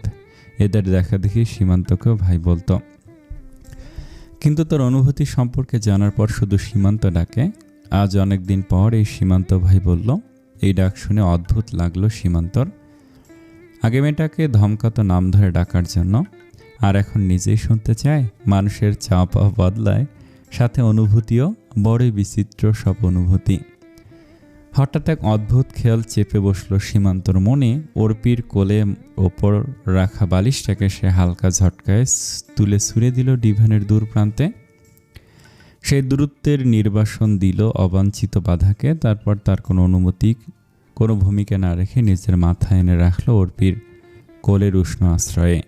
এদের দেখা দেখি সীমান্তকেও ভাই বলতো। কিন্তু তার অনুভূতি সম্পর্কে জানার পর শুধু সীমান্ত ডাকে। আজ অনেক দিন পর এই সীমান্ত ভাই বলল। এই ডাক শুনে অদ্ভুত লাগলো সীমান্তর। আগে মেয়েটাকে ধমকাতো নাম ধরে ডাকার জন্য, আর এখন নিজেই শুনতে চায়। মানুষের চাওয়া পাওয়া বদলায়, সাথে অনুভূতিও, বড়ই বিচিত্র সব অনুভূতি। হঠাৎ এক অদ্ভুত খেয়াল চেপে বসলো সীমান্তর মনে। অর্পির কোলে ওপর রাখা বালিশটাকে সে হালকা ঝটকায় তুলে ছুঁড়ে দিল ডিভানের দূর প্রান্তে। সেই দূরত্বের নির্বাসন দিল অবাঞ্ছিত বাধাকে। তারপর তার কোনো অনুমতি, কোনো ভূমিকা না রেখে নিজের মাথায় এনে রাখলো অর্পির কোলের উষ্ণ আশ্রয়ে।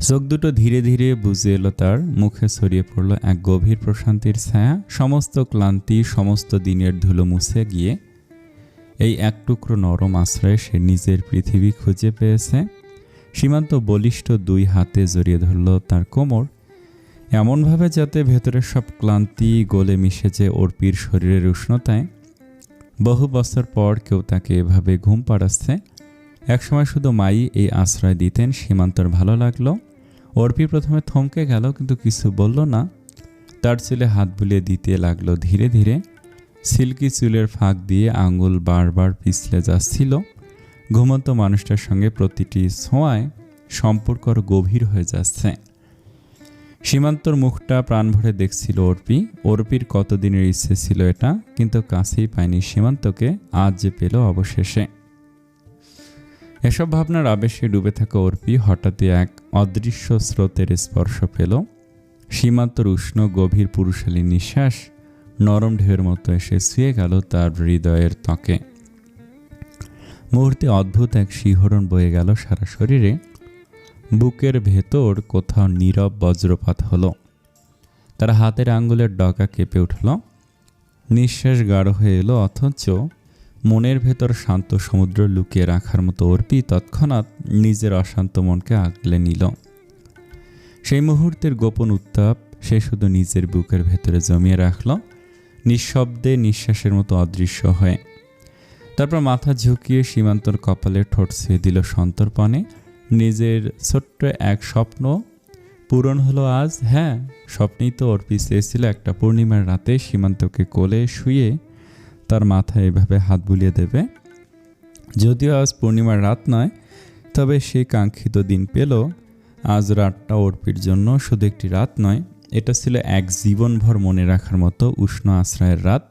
চোখ দুটো ধীরে ধীরে বুঝে এলো তার। মুখে ছড়িয়ে পড়ল এক গভীর প্রশান্তির ছায়া। সমস্ত ক্লান্তি, সমস্ত দিনের ধুলো মুছে গিয়ে এই এক টুকরো নরম আশ্রয়ে সে নিজের পৃথিবী খুঁজে পেয়েছে। সীমান্ত বলিষ্ঠ 2 হাতে জড়িয়ে ধরল তার কোমর, এমনভাবে যাতে ভেতরের সব ক্লান্তি গলে মিশে যায় অর্পির শরীরের উষ্ণতায়। বহু বছর পর কেউ তাকে এভাবে ঘুম পাড়াচ্ছে। একসময় শুধু মাই এই আশ্রয় দিতেন। সীমান্তর ভালো লাগলো। অর্পি প্রথমে থমকে গেল, কিন্তু কিছু বলল না। তার চুলে হাত বুলিয়ে দিতে লাগলো ধীরে ধীরে। সিল্কি চুলের ফাঁক দিয়ে আঙুল বারবার পিছলে যাচ্ছিল। ঘুমন্ত মানুষটার সঙ্গে প্রতিটি ছোঁয়ায় সম্পর্ক আরো গভীর হয়ে যাচ্ছে। সীমান্তর মুখটা প্রাণ ভরে দেখছিল অর্পি। অর্পির কতদিনের ইচ্ছে ছিল এটা, কিন্তু কাছেই পায়নি সীমান্তকে। আজ যে পেল অবশেষে। এসব ভাবনার আবেশে ডুবে থাকা অর্পি হঠাৎই এক অদৃশ্য স্রোতের স্পর্শ পেল। সীমান্তর উষ্ণ গভীর পুরুষালী নিঃশ্বাস নরম ঢেউয়ের মতো এসে ছুঁয়ে গেল তার হৃদয়ের ত্বকে। মুহূর্তে অদ্ভুত এক শিহরণ বয়ে গেল সারা শরীরে। বুকের ভেতর কোথাও নীরব বজ্রপাত হলো। তার হাতের আঙ্গুলের ডগা কেঁপে উঠল। নিঃশ্বাস গাঢ় হয়ে এলো, অথচ মনের ভেতর শান্ত সমুদ্র লুকিয়ে রাখার মতো অর্পি তৎক্ষণাৎ নিজের অশান্ত মনকে আগলে নিল। সেই মুহূর্তের গোপন উত্তাপ সে শুধু নিজের বুকের ভেতরে জমিয়ে রাখল, নিঃশব্দে নিঃশ্বাসের মতো অদৃশ্য হয়ে। তারপর মাথা ঝুঁকিয়ে সীমান্তর কপালে ঠোঁট ছুঁয়ে দিল সন্তর্পণে। নিজের ছোট্ট এক স্বপ্ন পূরণ হলো আজ। হ্যাঁ, স্বপ্নেই তো অর্পি চেয়েছিল একটা পূর্ণিমার রাতে সীমান্তকে কোলে শুয়ে তার মাথায় এভাবে হাত বুলিয়ে দেবে। যদিও আজ পূর্ণিমার রাত নয়, তবে সেই কাঙ্ক্ষিত দিন পেল। আজ রাতটা অর্পির জন্য শুধু একটি রাত নয়, এটা ছিল এক জীবনভর মনে রাখার মতো উষ্ণ আশ্রয়ের রাত।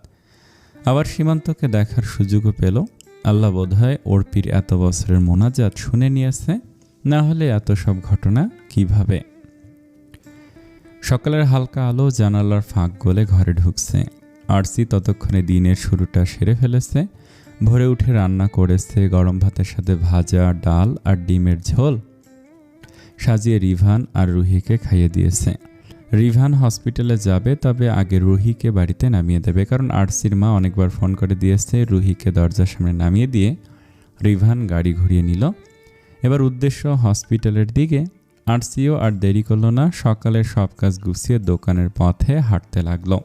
আবার সীমান্তকে দেখার সুযোগও পেল। আল্লাহ বোধহয় অর্পির এত বছরের মোনাজাত শুনে নিয়েছে, না হলে এত সব ঘটনা কিভাবে। সকালের হালকা আলো জানালার ফাঁক গলে ঘরে ঢুকছে। আরসি ততক্ষণে দিনের শুরুটা সেরে ফেলেছে। ভোরে উঠে রান্না করেছে গরম ভাতের সাথে ভাজা, ডাল আর ডিমের ঝোল সাজিয়ে রিভান আর রুহিকে খাইয়ে দিয়েছে। রিভান হসপিটালে যাবে, তবে আগে রুহিকে বাড়িতে নামিয়ে দেবে, কারণ আরসির মা অনেকবার ফোন করে দিয়েছে। রুহিকে দরজার সামনে নামিয়ে দিয়ে রিভান গাড়ি ঘুরিয়ে নিল। এবার উদ্দেশ্য হসপিটালের দিকে। আরসিও আর দেরি করল না, সকালের সব কাজ গুছিয়ে দোকানের পথে হাঁটতে লাগলো।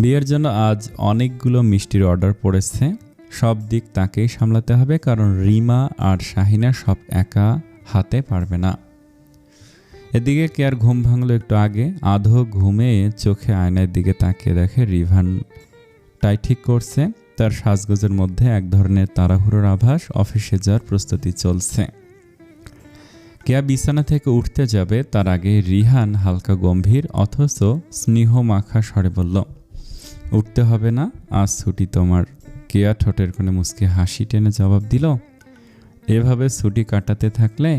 বিয়ের জন্য আজ অনেকগুলো মিষ্টির অর্ডার পড়েছে। সব দিক তাকেই সামলাতে হবে, কারণ রিমা আর শাহিনা সব একা হাতে পারবে না। এদিকে কেয়ার ঘুম ভাঙলো একটু আগে। আধো ঘুমে চোখে আয়নার দিকে তাকিয়ে দেখে রিভান টাই ঠিক করছে। তার সাজগোজের মধ্যে এক ধরনের তাড়াহুড়োর আভাস। অফিসে যাওয়ার প্রস্তুতি চলছে। কেয়া বিছানা থেকে উঠতে যাবে, তার আগে রিহান হালকা গম্ভীর অথচ স্নেহ মাখা স্বরে বলল, উঠতে হবে না, আজ ছুটি তোমার। কেয়া ঠোঁটের কোণে মুচকি হাসি টেনে জবাব দিল, এভাবে ছুটি কাটাতে থাকলে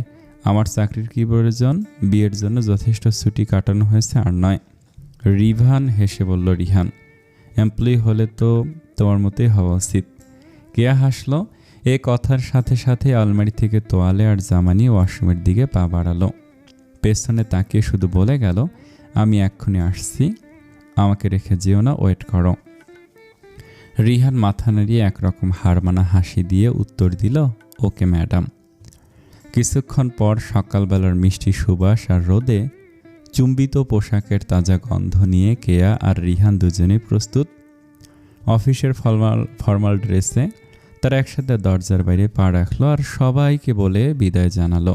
আমার চাকরির কী প্রয়োজন? বিয়ের জন্য যথেষ্ট ছুটি কাটানো হয়েছে আর নয়। রিভান হেসে বলল, রিহান, এমপ্লয়ি হলে তো তোমার মতোই হওয়া উচিত। কেয়া হাসল। এ কথার সাথে সাথে আলমারি থেকে তোয়ালে আর জামা নিয়ে ওয়াশরুমের দিকে পা বাড়ালো। পেছনে তাকিয়ে শুধু বলে গেল, আমি এক্ষুনি আসছি, আমাকে রেখে যেও না, ওয়েট করো। রিহান মাথা নাড়িয়ে একরকম হারমানা হাসি দিয়ে উত্তর দিল, ওকে ম্যাডাম। কিছুক্ষণ পর সকালবেলার মিষ্টি সুবাস আর রোদে চুম্বিত পোশাকের তাজা গন্ধ নিয়ে কেয়া আর রিহান দুজনেই প্রস্তুত। অফিসের ফর্মাল ড্রেসে তারা একসাথে দরজার বাইরে পা রাখলো আর সবাইকে বলে বিদায় জানালো।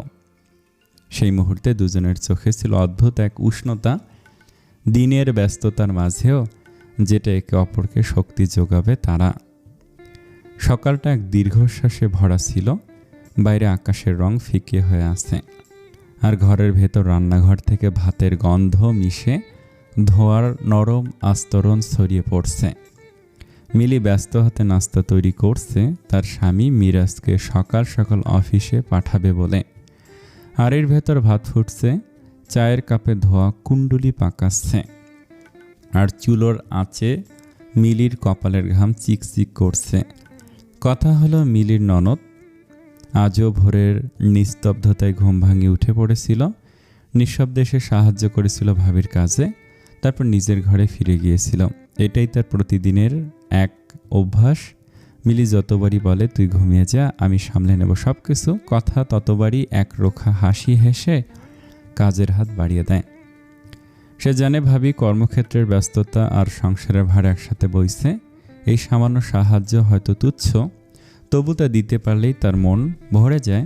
সেই মুহূর্তে দুজনের চোখে ছিল অদ্ভুত এক উষ্ণতা, দিনের ব্যস্ততার মাঝেও যেটা একে অপরকে শক্তি যোগাবে তারা। সকালটা এক দীর্ঘশ্বাসে ভরা ছিল। বাইরে আকাশের রং ফিকে হয়ে আছে, আর ঘরের ভেতর রান্নাঘর থেকে ভাতের গন্ধ মিশে ধোঁয়ার নরম আস্তরণ ছড়িয়ে পড়ছে। মিলি ব্যস্ত হাতে নাস্তা তৈরি করছে তার স্বামী মিরাজকে সকাল সকাল অফিসে পাঠাবে বলে। আর এর ভেতর ভাত ফুটছে, চায়ের কাপে ধোয়া কুণ্ডুলি পাকাচ্ছে, আর চুলোর আঁচে মিলির কপালের ঘাম চিকচিক করছে। কথা হলো মিলির ননদ আজও ভোরের নিস্তব্ধতায় ঘুম ভাঙিয়ে উঠে পড়েছিল। নিঃশব্দে সে সাহায্য করেছিল ভাবির কাজে, তারপর নিজের ঘরে ফিরে গিয়েছিল। এটাই তার প্রতিদিনের এক অভ্যাস। মিলি যতবারই বলে, তুই ঘুমিয়ে যা, আমি সামলে নেব সব কিছু, কথা ততবারই একরোখা হাসি হেসে কাজের হাত বাড়িয়ে দেয়। সে জানে ভাবি কর্মক্ষেত্রের ব্যস্ততা আর সংসারের ভার একসাথে বইছে। এই সামান্য সাহায্য হয়তো তুচ্ছ, তবু তা দিতে পারলেই তার মন ভরে যায়।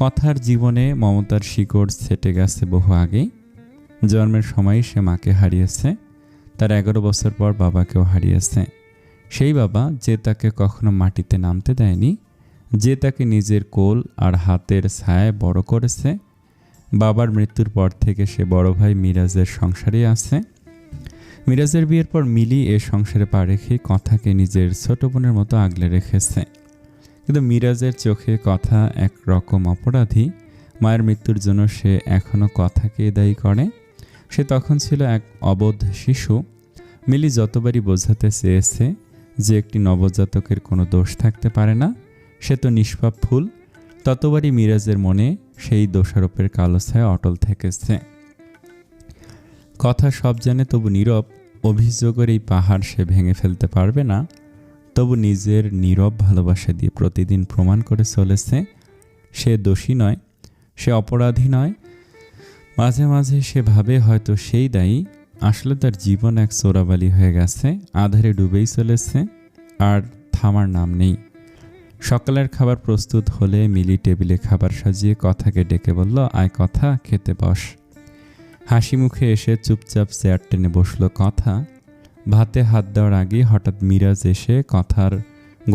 কথার জীবনে মমতার শিকড় ছেটে গেছে বহু আগেই। জন্মের সময় সে মাকে হারিয়েছে, তার 11 বছর পর বাবাকেও হারিয়েছে। সেই বাবা যে তাকে কখনো মাটিতে নামতে দেয়নি, যে তাকে নিজের কোল আর হাতের ছায়ায় বড় করেছে। বাবার মৃত্যুর পর থেকে সে বড় ভাই মিরাজের সংসারে আছে। মিরাজের বিয়ের পর মিলি এ সংসারে পা রেখে কথাকে নিজের ছোট বোনের মতো আগলে রেখেছে। কিন্তু মিরাজের চোখে কথা এক রকম অপরাধী। মায়ের মৃত্যুর জন্য সে এখনও কথাকে দায়ী করে। সে তখন ছিল এক অবোধ শিশু। মিলি যতবারই বোঝাতে চেয়েছে যে একটি নবজাতকের কোনো দোষ থাকতে পারে না, সে তো নিষ্পাপ ফুল, ততবারই মিরাজের মনে সেই দোষারোপের কালো ছায়া অটল থেকেছে। কথা সব জানে, তবু নীরব। অভিযোগের এই পাহাড় সে ভেঙে ফেলতে পারবে না, তবু নিজের নীরব ভালোবাসা দিয়ে প্রতিদিন প্রমাণ করে চলেছে সে দোষী নয়, সে অপরাধী নয়। মাঝে মাঝে সে ভাবে হয়তো সেই দায়ী। আসলে তার জীবন এক চোরাবালি হয়ে গেছে, আধারে ডুবেই চলেছে, আর থামার নাম নেই। সকালের খাবার প্রস্তুত হলে মিলি টেবিলে খাবার সাজিয়ে কথাকে ডেকে বলল, আয় কথা, খেতে বস। হাসি মুখে এসে চুপচাপ চেয়ার টেনে বসলো কথা। ভাতে হাত দেওয়ার আগে হঠাৎ মিরাজ এসে কথার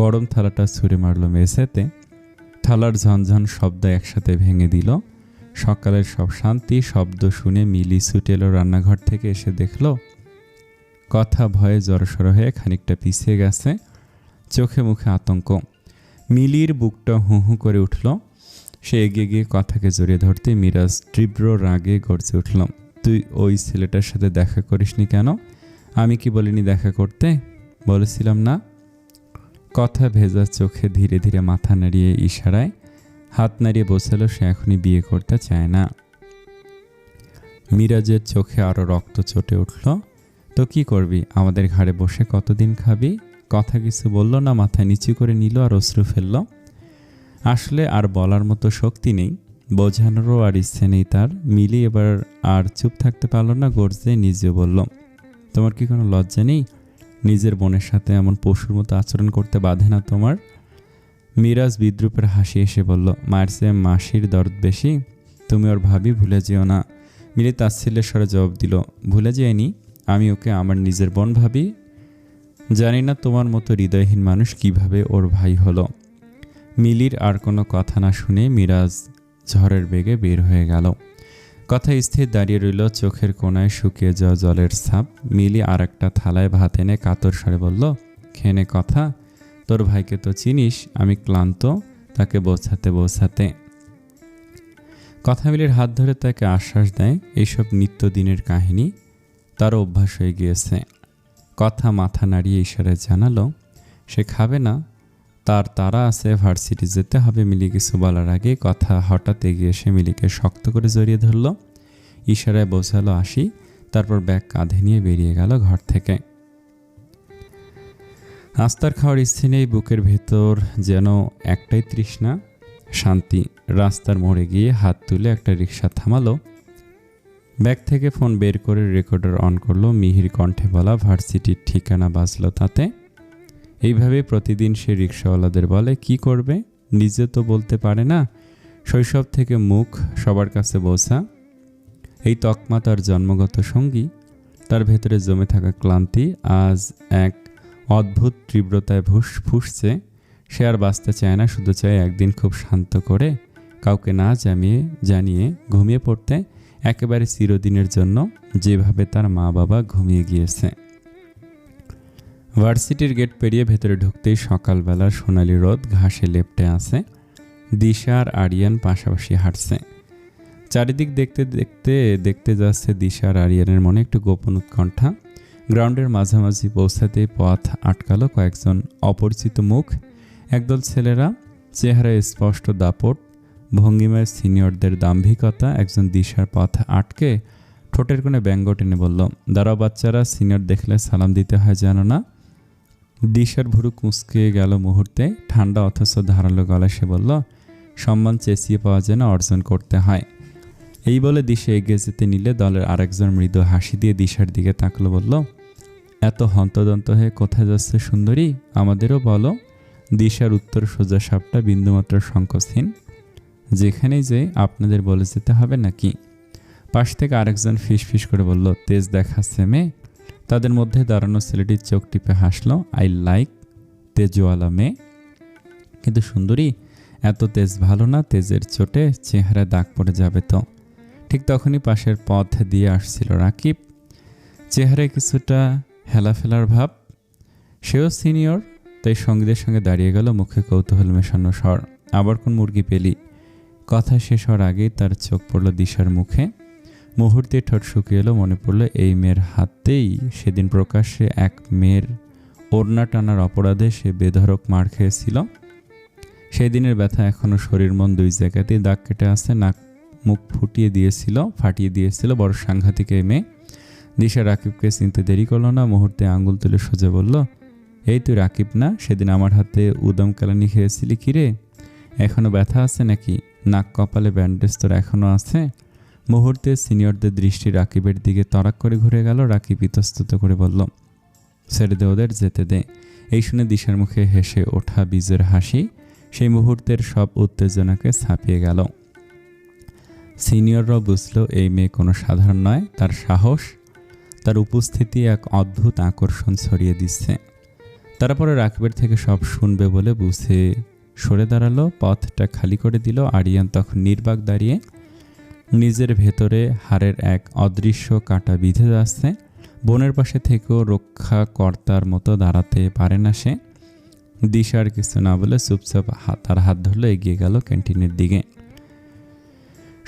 গরম থালাটা ছুঁড়ে মারল মেঝেতে। থালার ঝনঝন শব্দ একসাথে ভেঙে দিল। সকালের সব শান্তি শব্দ শুনে মিলি ছুটে এলো রান্নাঘর থেকে। এসে দেখল কথা ভয়ে জড়সড় হয়ে খানিকটা পিছিয়ে গেছে। চোখে মুখে আতঙ্ক। মিলির বুকটা হু হু করে উঠল। সে এগিয়ে গিয়ে কথাকে জড়িয়ে ধরতে মিরাজ তীব্র রাগে গর্জে উঠল, তুই ওই ছেলেটার সাথে দেখা করিসনি কেন? আমি কি বলিনি দেখা করতে? বলেছিলাম না? কথা ভেজা চোখে ধীরে ধীরে মাথা নাড়িয়ে ইশারায় হাত নাড়িয়ে বোঝালো সে এখনই বিয়ে করতে চায় না। মিরাজের চোখে আরও রক্ত চটে উঠল। তো কি করবি? আমাদের ঘাড়ে বসে কতদিন খাবি? কথা কিছু বলল না, মাথা নিচু করে নিল আর অশ্রু ফেলল। আসলে আর বলার মতো শক্তি নেই, বোঝানোরও আর ইচ্ছে নেই তার। মিলি এবার আর চুপ থাকতে পারল না, গর্জে নিজেও বলল, তোমার কি কোনো লজ্জা নেই? নিজের বোনের সাথে এমন পশুর মতো আচরণ করতে বাধে না তোমার? মিরাজ বিদ্রুপের হাসি এসে বলল, মায়ের চেয়ে মাসির দরদ বেশি, তুমি ওর ভাবি, ভুলে যেও না। মিলি তাচ্ছিল্যের স্বরে জবাব দিল, ভুলে যায়নি, আমি ওকে আমার নিজের বোন ভাবি। জানি না তোমার মতো হৃদয়হীন মানুষ কিভাবে ওর ভাই হলো। মিলির আর কোনো কথা না শুনে মিরাজ ঝড়ের বেগে বের হয়ে গেল। কথা স্থির দাঁড়িয়ে রইল, চোখের কোণায় শুকিয়ে যাওয়া জলের ছাপ। মিলি আর একটা থালায় ভাত এনে কাতর স্বরে বলল, খেয়ে নে কথা, তোর ভাইকে তো চিনিস, আমি ক্লান্ত তাকে বোঝাতে বোঝাতে। কথা মিলির হাত ধরে তাকে আশ্বাস দেয় এইসব নিত্যদিনের কাহিনী তার অভ্যাস হয়ে গিয়েছে। কথা মাথা নাড়িয়ে ইশারায় জানালো সে খাবে না, তার তারা আছে, ভার্সিটি যেতে হবে। মিলি কিছু বলার আগে কথা হঠাৎ এগিয়ে এসে মিলিকে শক্ত করে জড়িয়ে ধরল, ইশারায় বোঝালো আসি, তারপর ব্যাগ কাঁধে নিয়ে বেরিয়ে গেল ঘর থেকে। আস্তার খাওয়ার ইচ্ছে নেই, বুকের ভেতর যেন একটাই তৃষ্ণা, শান্তি। রাস্তার মোড়ে গিয়ে হাত তুলে একটা রিক্সা থামালো, ব্যাগ থেকে ফোন বের করে রেকর্ডার অন করলো। মিহির কণ্ঠে বলা ভার্সিটির ঠিকানা বাজলো তাতে। এইভাবে প্রতিদিন সে রিক্সাওয়ালাদের বলে, কি করবে, নিজে তো বলতে পারে না, শৈশব থেকে মুখ সবার কাছে বোঝা। এই তকমা তার জন্মগত সঙ্গী। তার ভেতরে জমে থাকা ক্লান্তি আজ এক অদ্ভুত তীব্রতায় ফুসছে। সে আর বাঁচতে চায় না, শুধু চায় একদিন খুব শান্ত করে কাউকে না জানিয়ে ঘুমিয়ে পড়তে, একেবারে চিরদিনের জন্য, যেভাবে তার মা বাবা ঘুমিয়ে গিয়েছে। ভার্সিটির গেট পেরিয়ে ভেতরে ঢুকতেই সকালবেলার সোনালি রোদ ঘাসে লেপ্টে আছে। দিশা আর আরিয়ান পাশাপাশি হাঁটছে। চারিদিক দেখতে যাচ্ছে দিশা আর আরিয়ানের মনে একটু গোপন উৎকণ্ঠা। গ্রাউন্ডের মাঝামাঝি পৌঁছাতে পথ আটকালো কয়েকজন অপরিচিত মুখ। একদল ছেলেরা, চেহারায় স্পষ্ট দাপট, ভঙ্গিমায় সিনিয়রদের দাম্ভিকতা। একজন দিশার পথ আটকে ঠোঁটের কোণে ব্যঙ্গ টেনে বলল, দাঁড়াও বাচ্চারা, সিনিয়র দেখলে সালাম দিতে হয় জানো না? দিশার ভুরু কুঁচকে গেল মুহূর্তে। ঠান্ডা অথচ ধারালো গলায় সে বলল, সম্মান চেঁচিয়ে পাওয়া যায় না, অর্জন করতে হয়। এই বলে দিশা এগিয়ে যেতে নিলে দলের আরেকজন মৃদু হাসি দিয়ে দিশার দিকে তাকলো, বলল, এত হন্তদন্ত হয়ে কোথায় যাচ্ছে সুন্দরী, আমাদেরও বলো। দিশার উত্তর সোজা সাপটা, বিন্দুমাত্র সংকোচহীন, যেখানেই যে আপনাদের বলে যেতে হবে নাকি? পাশ থেকে আরেকজন ফিস করে বলল, তেজ দেখাচ্ছে মেয়ে। তাদের মধ্যে দাঁড়ানো ছেলেটির চোখ টিপে হাসলো, আই লাইক তেজওয়ালা মেয়ে। কিন্তু সুন্দরী, এত তেজ ভালো না, তেজের চোটে চেহারায় দাগ পড়ে যাবে তো। ঠিক তখনই পাশের পথ দিয়ে আসছিল রাকিব, চেহারায় কিছুটা হেলাফেলার ভাব। সেও সিনিয়র, তাই সঙ্গীদের সঙ্গে দাঁড়িয়ে গেল, মুখে কৌতূহল মেশানো স্বর, আবার কোন মুরগি পেলি? কথা শেষ হওয়ার আগেই তার চোখ পড়ল দিশার মুখে। মুহূর্তে ঠোঁট শুকিয়ে এলো, মনে পড়ল এই মেয়ের হাতেই সেদিন প্রকাশ্যে এক মেয়ের ওড়না টানার অপরাধে সে বেধড়ক মার খেয়েছিল। সেই দিনের ব্যথা এখনও শরীর মন দুই জায়গাতেই দাগ কেটে আছে। নাক মুখ ফাটিয়ে দিয়েছিল। বড় সাংঘাতিক এই মেয়ে। দিশা রাকিবকে চিনতে দেরি করলো না, মুহূর্তে আঙ্গুল তুলে সোজা বলল, এই তুই রাকিব না, সেদিন আমার হাতে উদম কেলানি খেয়েছিলি? কিরে, এখনও ব্যথা আছে নাকি? নাক কপালে ব্যান্ডেজ তোর এখনও আছে? মুহূর্তে সিনিয়রদের দৃষ্টি রাকিবের দিকে তরাক করে ঘুরে গেল। রাকিব ইতস্তত করে বলল, ছেড়ে দে ওদের, যেতে দে। এই শুনে দিশার মুখে হেসে ওঠা বীজের হাসি সেই মুহূর্তের সব উত্তেজনাকে ছাপিয়ে গেল। সিনিয়ররাও বুঝল এই মেয়ে কোনো সাধারণ নয়। তার সাহস, তার উপস্থিতি এক অদ্ভুত আকর্ষণ ছড়িয়ে দিচ্ছে। তারপরে রাকিবের থেকে সব শুনবে বলে বুঝে সরে দাঁড়ালো, পথটা খালি করে দিল। আরিয়ান তখন নির্বাক দাঁড়িয়ে, নিজের ভেতরে হাড়ের এক অদৃশ্য কাঁটা বিঁধে যাচ্ছে। বোনের পাশে থেকেও রক্ষাকর্তার মতো দাঁড়াতে পারে না সে। দিশা আর কিছু না বলে চুপচাপ তার হাত ধরলো, এগিয়ে গেল ক্যান্টিনের দিকে।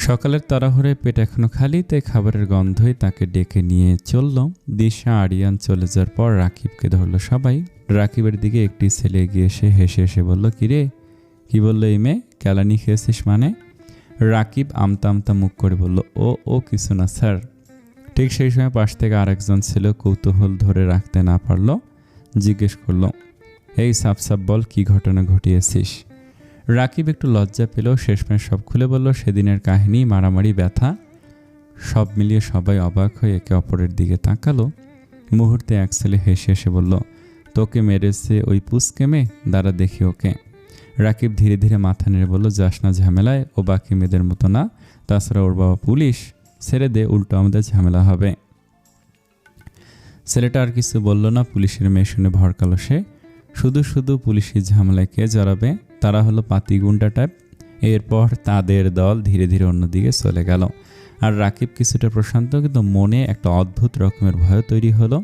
সকালের তাড়াহুড়োয় পেট এখনো খালি, তাই খাবারের গন্ধই তাকে ডেকে নিয়ে চলল। দিশা আরিয়ান চলে যাওয়ার পর রাকিবকে ধরলো সবাই। রাকিবের দিকে একটি ছেলে এগিয়ে এসে হেসে হেসে বলল, কিরে, কি বললো এই মেয়ে, কেলানি খেয়েছিস মানে? রাকিব আমতা আমতা মুখ করে বলল, ও কিছু না স্যার। ঠিক সেই সময় পাশ থেকে আরেকজন ছেলে কৌতূহল ধরে রাখতে না পারলো, জিজ্ঞেস করলো, এই সাপ সাপ বল, কি ঘটনা ঘটিয়েছিস? রাকিব একটু লজ্জা পেল, শেষমেশ সব খুলে বলল সেদিনের কাহিনী, মারামারি, ব্যথা সব মিলিয়ে। সবাই অবাক হয়ে একে অপরের দিকে তাকালো। মুহূর্তে এক ছেলে হেসে হেসে বলল, তোকে মেরেছে ওই পুচকে মেয়ে, দাঁড়া দেখি ওকে। রাকিব ধীরে ধীরে মাথা নেড়ে বলল, যাস না ঝামেলায়, ও বাকি মেয়েদের মতো না, তাছাড়া ওর বাবা পুলিশ, ছেড়ে দে, উল্টো আমাদের ঝামেলা হবে। ছেলেটা আর কিছু বলল না। পুলিশের মেয়ে শুনে ভড়কালো সে। শুধু শুধু পুলিশি ঝামেলায় কে জড়াবে? তারা হলো পাতি গুন্ডা টাইপ। এরপর তাদের দল ধীরে ধীরে অন্যদিকে চলে গেল। আর রাকিব কিছুটা প্রশান্ত, কিন্তু মনে একটা অদ্ভুত রকমের ভয় তৈরি হলো।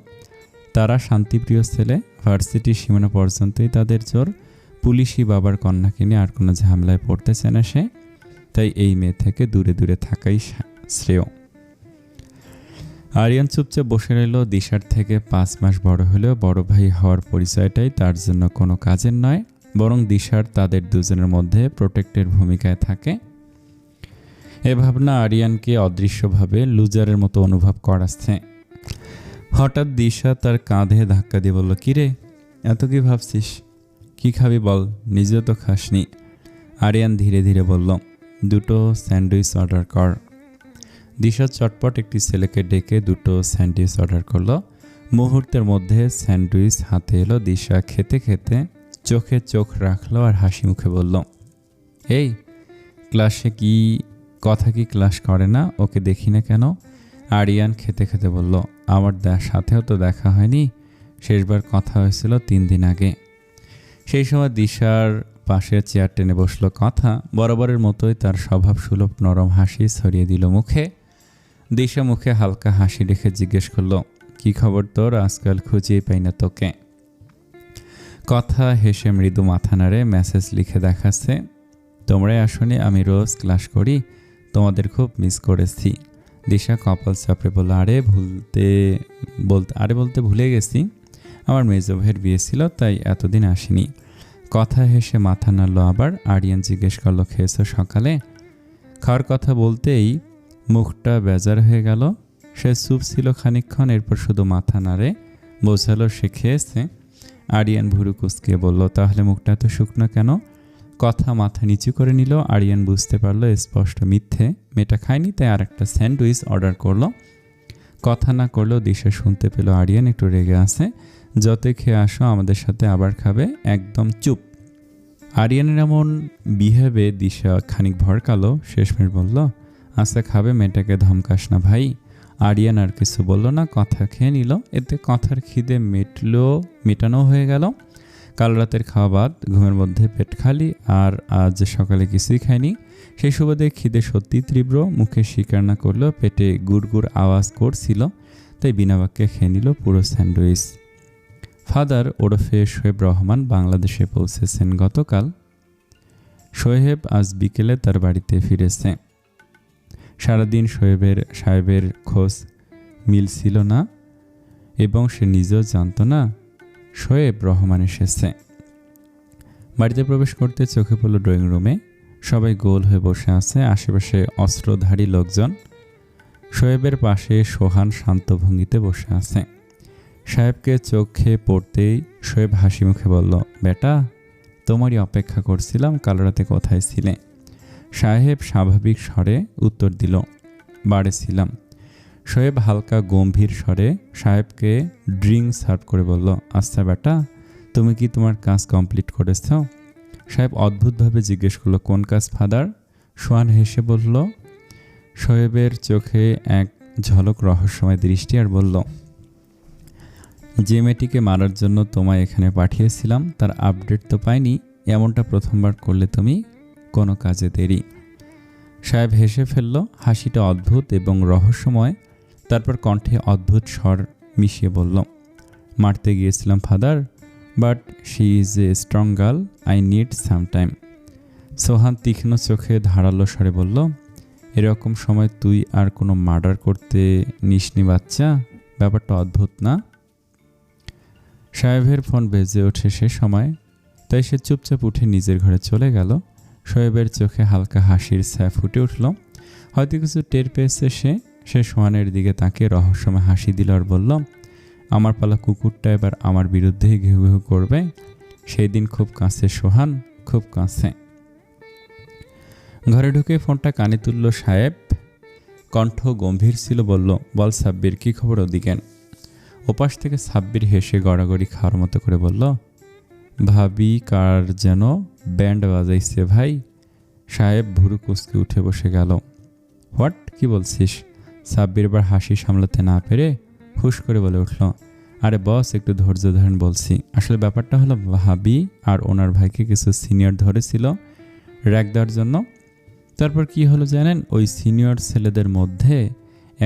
তারা শান্তিপ্রিয় ছেলে, ভার্সিটির সীমানা পর্যন্তই তাদের জোর। পুলিশি বাবার কন্যাকে নিয়ে আর কোনো ঝামেলায় পড়তে চায় না সে, তাই এই মেয়ে থেকে দূরে দূরে থাকাই শ্রেয়। আরিয়ান চুপচাপ বসে রইল। দিশার থেকে 5 মাস বড় হলেও বড় ভাই হওয়ার পরিচয়টাই তার জন্য কোনো কাজের নয়, বরং দিশার তাদের দুজনের মধ্যে প্রোটেক্টের ভূমিকায় থাকে। এ ভাবনা আরিয়ানকে অদৃশ্যভাবে লুজারের মতো অনুভব করাচ্ছে। হঠাৎ দিশা তার কাঁধে ধাক্কা দিয়ে বলল, কিরে, এত কি ভাবছিস? কি খাবি বল, নিজেও তো খাসনি। আরিয়ান ধীরে ধীরে বলল, 2টো স্যান্ডউইচ অর্ডার কর। দিশা চটপট একটি ছেলেকে ডেকে 2টো স্যান্ডউইচ অর্ডার করলো। মুহূর্তের মধ্যে স্যান্ডউইচ হাতে এলো। দিশা খেতে খেতে চোখে চোখ রাখলো আর হাসি মুখে বলল, এই ক্লাসে কি কথা কি ক্লাস করে না? ওকে দেখি না কেন? আরিয়ান খেতে খেতে বলল, আমার সাথেও তো দেখা হয়নি, শেষবার কথা হয়েছিল 3 দিন আগে। সেই সময় দিশার পাশের চেয়ার টেনে বসলো কথা। বরাবরের মতোই তার স্বভাব সুলভ নরম হাসি ছড়িয়ে দিল মুখে। দিশা মুখে হালকা হাসি রেখে জিজ্ঞেস করলো, কি খবর তোর? আজকাল খুঁজেই পাই না তোকে। কথা হেসে মৃদু মাথা নাড়ে, মেসেজ লিখে দেখাচ্ছে, তোমরাই আসনি, আমি রোজ ক্লাস করি, তোমাদের খুব মিস করেছি। দিশা কপাল চাপড়ে বলল, বলতে ভুলে গেছি, আমার মেজো ভাইয়ের বিয়ে ছিল, তাই এতদিন আসিনি। কথা হেসে মাথা নাড়ল আবার। আরিয়ান জিজ্ঞেস করলো, খেয়েছো সকালে? খাওয়ার কথা বলতেই মুখটা বেজার হয়ে গেল। সে চুপ ছিল খানিকক্ষণ, এরপর শুধু মাথা নাড়ে বোঝালো সে খেয়েছে। আরিয়ান ভুরু কুঁচকিয়ে বলল, তাহলে মুখটা এত শুকনো কেন? কথা মাথা নিচু করে নিল। আরিয়ান বুঝতে পারলো স্পষ্ট মিথ্যে, মেয়েটা খায়নি, তাই আর একটা স্যান্ডউইচ অর্ডার করলো। কথা না করলেও দিশা শুনতে পেল আরিয়ান একটু রেগে আছে। যতই খেয়ে আসো, আমাদের সাথে আবার খাবে, একদম চুপ। আরিয়ানের এমন বিহেভে দিশা খানিক ভড়কালো। শেষমেশ বলল, আচ্ছা খাবে, মেয়েটাকে ধমকাস না ভাই। আরিয়ান আর কিছু বলল না, কথা খেয়ে নিল। এতে কথার খিদে মেটানো হয়ে গেল। কাল রাতের খাওয়া বাদ, ঘুমের মধ্যে পেট খালি, আর আজ সকালে কিছুই খায়নি। সেই সুবাদে খিদে সত্যি তীব্র, মুখে স্বীকার না করলেও পেটে গুড়গুড় আওয়াজ করছিল, তাই বিনা বাক্যে খেয়ে নিল পুরো স্যান্ডউইচ। ফাদার ওরফে শোয়েব রহমান বাংলাদেশে পৌঁছেছেন গতকাল। শোয়েব আজ বিকেলে তার বাড়িতে ফিরেছে। সারাদিন সাহেবের খোঁজ মিলছিল না এবং সে নিজেও জানত না শোয়েব রহমান এসেছে। বাড়িতে প্রবেশ করতে চোখে পড়ল ড্রয়িং রুমে। সবাই গোল হয়ে বসে আছে, আশেপাশে অস্ত্রধারী লোকজন। শোয়েবের পাশে সোহান শান্ত ভঙ্গিতে বসে আছে। সাহেবকে চোখে পড়তেই শোয়েব হাসি মুখে বলল, বেটা, তোমারই অপেক্ষা করছিলাম, কাল রাতে কোথায় ছিলে? সাহেব স্বাভাবিক স্বরে উত্তর দিল, বাড়ি ছিলাম। শোয়েব হালকা গম্ভীর স্বরে সাহেবকে ড্রিঙ্ক সার্ভ করে বলল, আচ্ছা বেটা, তুমি কি তোমার কাজ কমপ্লিট করেছ? সাহেব অদ্ভুতভাবে জিজ্ঞেস করলো, কোন কাজ ফাদার? সোহান হেসে বলল, শোয়েবের চোখে এক ঝলক রহস্যময় দৃষ্টি, আর বলল, যে মেয়েটিকে মারার জন্য তোমায় এখানে পাঠিয়েছিলাম তার আপডেট তো পাইনি, এমনটা প্রথমবার করলে তুমি, কোনো কাজে দেরি। সাহেব হেসে ফেলল, হাসিটা অদ্ভুত এবং রহস্যময়। তারপর কণ্ঠে অদ্ভুত স্বর মিশিয়ে বলল, মারতে গিয়েছিলাম father, but she is a strong girl, I need some time. Sohan তীক্ষ্ণ চোখে ধারালো স্বরে বলল, এরকম সময় তুই আর কোনো মার্ডার করতে নিসনি বাচ্চা? ব্যাপারটা অদ্ভুত না? সাহেবের ফোন বেজে ওঠে সে সময়, তাই সে চুপচাপ উঠে নিজের ঘরে চলে গেল। শোয়েবের চোখে হালকা হাসির ছায়া ফুটে উঠল। হয়তো কিছু টের পেয়েছে সে সোহানের দিকে তাকিয়ে রহস্যময় হাসি দিল আর বলল, আমার পালা কুকুরটা এবার আমার বিরুদ্ধেই ঘেউ ঘেউ করবে। সেই দিন খুব কাছে সোহান, খুব কাছে। ঘরে ঢুকে ফোনটা কানে তুলল সাহেব। কণ্ঠ গম্ভীর ছিল, বলল, বল সাব্বির, কী খবর ওদিকে? ওপাশ থেকে সাব্বির হেসে গড়াগড়ি খাওয়ার মতো করে বলল, ভাবি কার যেন ব্যান্ড বাজাইছে ভাই। সাহেব ভুরু কুঁচকে উঠে বসে গেল। হোয়াট, কি বলছিস? সাব্বির এবার হাসি সামলাতে না পেরে হুশ করে বলে উঠল, আরে বস, একটু ধৈর্য ধরেন বলছি। আসলে ব্যাপারটা হলো, ভাবি আর ওনার ভাইকে কিছু সিনিয়র ধরেছিল র্যাক দেওয়ার জন্য। তারপর কি হলো জানেন? ওই সিনিয়র ছেলেদের মধ্যে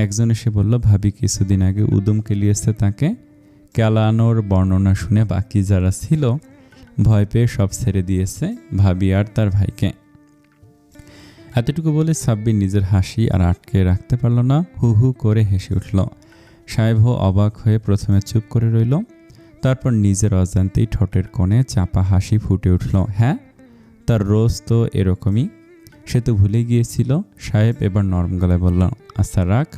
একজন এসে বলল, ভাবি কিছুদিন আগে উদুম কেলিয়েছে তাকে। কেলানোর বর্ণনা শুনে বাকি যারা ছিল ভয় পেয়ে সব ছেড়ে দিয়েছে ভাবি আর তার ভাইকে। এতটুকু বলে সাব্বির নিজের হাসি আর আটকে রাখতে পারল না, হু হু করে হেসে উঠল। সাহেবও অবাক হয়ে প্রথমে চুপ করে রইল, তারপর নিজের অজান্তেই ঠোঁটের কোণে চাপা হাসি ফুটে উঠল। হ্যাঁ, তার রোজ তো এরকমই, সে তো ভুলে গিয়েছিল। সাহেব এবার নরম গলায় বলল, আচ্ছা রাখ,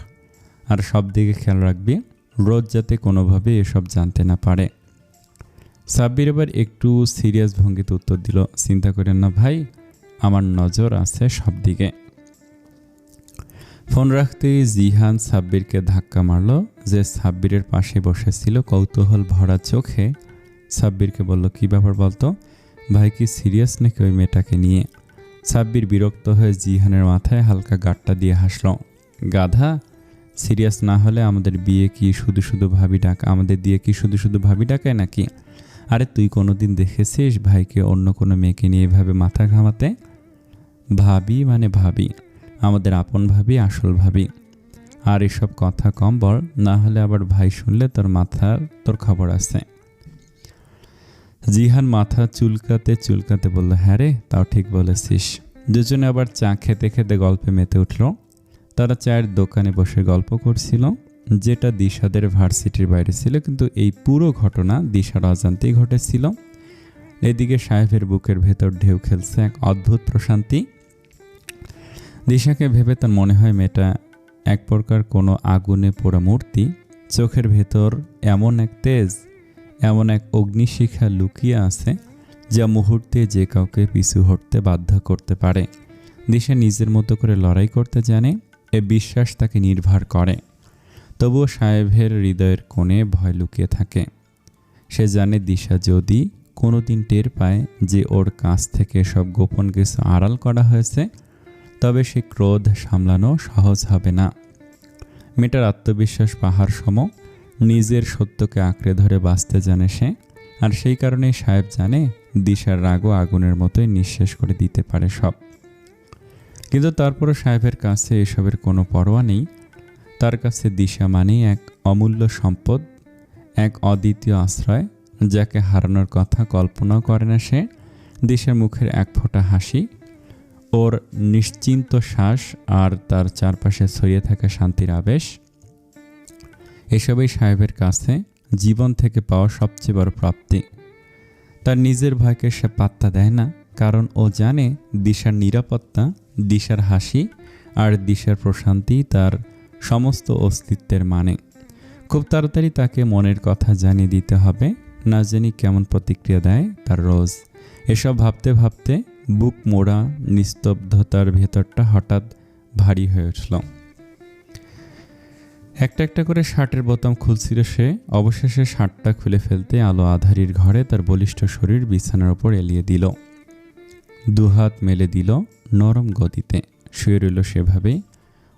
আর সব দিকে খেয়াল রাখবি, রোজ যাতে কোনোভাবে এসব জানতে না পারে। সাব্বির এবার একটু সিরিয়াস ভঙ্গিতে উত্তর দিল, চিন্তা করেন না ভাই, আমার নজর আছে সব দিকে। ফোন রাখতেই জিহান সাব্বিরকে ধাক্কা মারল, যে সাব্বিরের পাশে বসেছিল। কৌতূহল ভরা চোখে সাব্বিরকে বলল, কী ব্যাপার বলতো? ভাই কি সিরিয়াস নাকি ওই মেয়েটাকে নিয়ে? সাব্বির বিরক্ত হয়ে জিহানের মাথায় হালকা গাঁটটা দিয়ে হাসল। গাধা, সিরিয়াস না হলে আমাদের বিয়ে কি শুধু শুধু ভাবি ডাকা আমাদের দিয়ে কি শুধু শুধু ভাবি ডাকায় নাকি? আরে তুই কোনোদিন দেখেছিস ভাইকে অন্য কোনো মেয়েকে নিয়ে এভাবে মাথা ঘামাতে? ভাবি মানে ভাবি, আমাদের আপন ভাবি, আসল ভাবি। আর এসব কথা কম বল, না হলে আবার ভাই শুনলে তোর খবর আছে। জিহান মাথা চুলকাতে চুলকাতে বলল, হ্যাঁ রে, তাও ঠিক বলেছিস। দুজনে আবার চা খেতে খেতে গল্পে মেতে উঠল। তারা চায়ের দোকানে বসে গল্প করছিল, যেটা দিশাদের ভার্সিটির বাইরে ছিল, কিন্তু এই পুরো ঘটনা দিশার অজান্তেই ঘটেছিল। এদিকে সাহেবের বুকের ভেতর ঢেউ খেলছে এক অদ্ভুত প্রশান্তি। দিশাকে ভেবে তার মনে হয় মেয়েটা এক প্রকার কোনো আগুনে পোড়া মূর্তি। চোখের ভেতর এমন এক তেজ, এমন এক অগ্নিশিখা লুকিয়ে আছে, যা মুহূর্তে যে কাউকে পিছু হটতে বাধ্য করতে পারে। দিশা নিজের মতো করে লড়াই করতে জানে, এ বিশ্বাস তাকে নির্ভর করে। তবুও সাহেবের হৃদয়ের কোণে ভয় লুকিয়ে থাকে। সে জানে দিশা যদি কোনো দিন টের পায় যে ওর কাছ থেকে সব গোপন কিছু আড়াল করা হয়েছে, তবে সে ক্রোধ সামলানো সহজ হবে না। মেয়েটার আত্মবিশ্বাস পাহাড় সম, নিজের সত্যকে আঁকড়ে ধরে বাঁচতে জানে সে। আর সেই কারণেই সাহেব জানে দিশার রাগও আগুনের মতোই নিঃশেষ করে দিতে পারে সব। কিন্তু তারপরও সাহেবের কাছে এসবের কোনো পরোয়া নেই। তার কাছে দিশা মানেই এক অমূল্য সম্পদ, এক অদ্বিতীয় আশ্রয়, যাকে হারানোর কথা কল্পনাও করে না সে। দিশার মুখের এক ফোঁটা হাসি, ওর নিশ্চিন্ত শ্বাস আর তার চারপাশে ছড়িয়ে থাকা শান্তির আবেশ, এসবই সাহেবের কাছে জীবন থেকে পাওয়া সবচেয়ে বড় প্রাপ্তি। তার নিজের ভয়কে সে পাত্তা দেয় না, কারণ ও জানে দিশার নিরাপত্তা, দিশার হাসি আর দিশার প্রশান্তি তার সমস্ত অস্তিত্বের মানে। খুব তাড়াতাড়ি তাকে মনের কথা জানিয়ে দিতে হবে, না জানি কেমন প্রতিক্রিয়া দেয় তার রোজ। এসব ভাবতে ভাবতে বুক মোড়া নিস্তব্ধতার ভেতরটা হঠাৎ ভারী হয়ে উঠল। একটা একটা করে শার্টের বোতাম খুলছিল সে। অবশেষে শার্টটা খুলে ফেলতে আলো আধারির ঘরে তার বলিষ্ঠ শরীর বিছানার ওপর এলিয়ে দিল। দুহাত মেলে দিল নরম গদিতে, শুয়ে রইল সেভাবেই।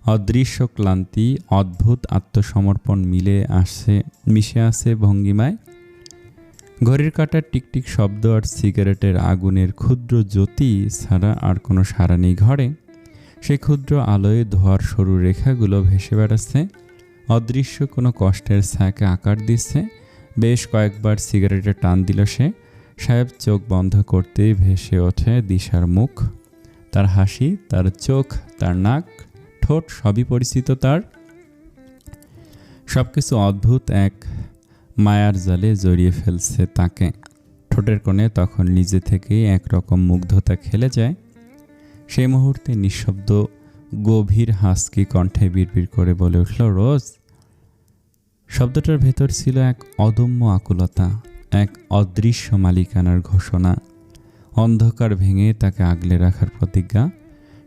অদৃশ্য ক্লান্তি, অদ্ভুত আত্মসমর্পণ মিশে আসে ভঙ্গিমায়। ঘড়ির কাঁটার টিকটিক শব্দ আর সিগারেটের আগুনের ক্ষুদ্র জ্যোতি ছাড়া আর কোনো সাড়া নেই ঘরে। সেই ক্ষুদ্র আলোয় ধোয়ার সরু রেখাগুলো ভেসে বেড়াচ্ছে, অদৃশ্য কোনো কষ্টের ছায়াকে আকার দিচ্ছে। বেশ কয়েকবার সিগারেটে টান দিল সে। সাহেব চোখ বন্ধ করতেই ভেসে ওঠে দিশার মুখ, তার হাসি, তার চোখ, তার নাক, ঠোঁট সবই পরিচিত তার। সবকিছু অদ্ভুত এক মায়ার জালে জড়িয়ে ফেলছে তাকে। ঠোঁটের কোণে তখন নিজে থেকেই একরকম মুগ্ধতা খেলে যায়। সেই মুহূর্তে নিঃশব্দ গভীর হাসকি কণ্ঠে বিড়বিড় করে বলে উঠল, রোজ। শব্দটার ভেতর ছিল এক অদম্য আকুলতা, এক অদৃশ্য মালিকানার ঘোষণা, অন্ধকার ভেঙে তাকে আগলে রাখার প্রতিজ্ঞা।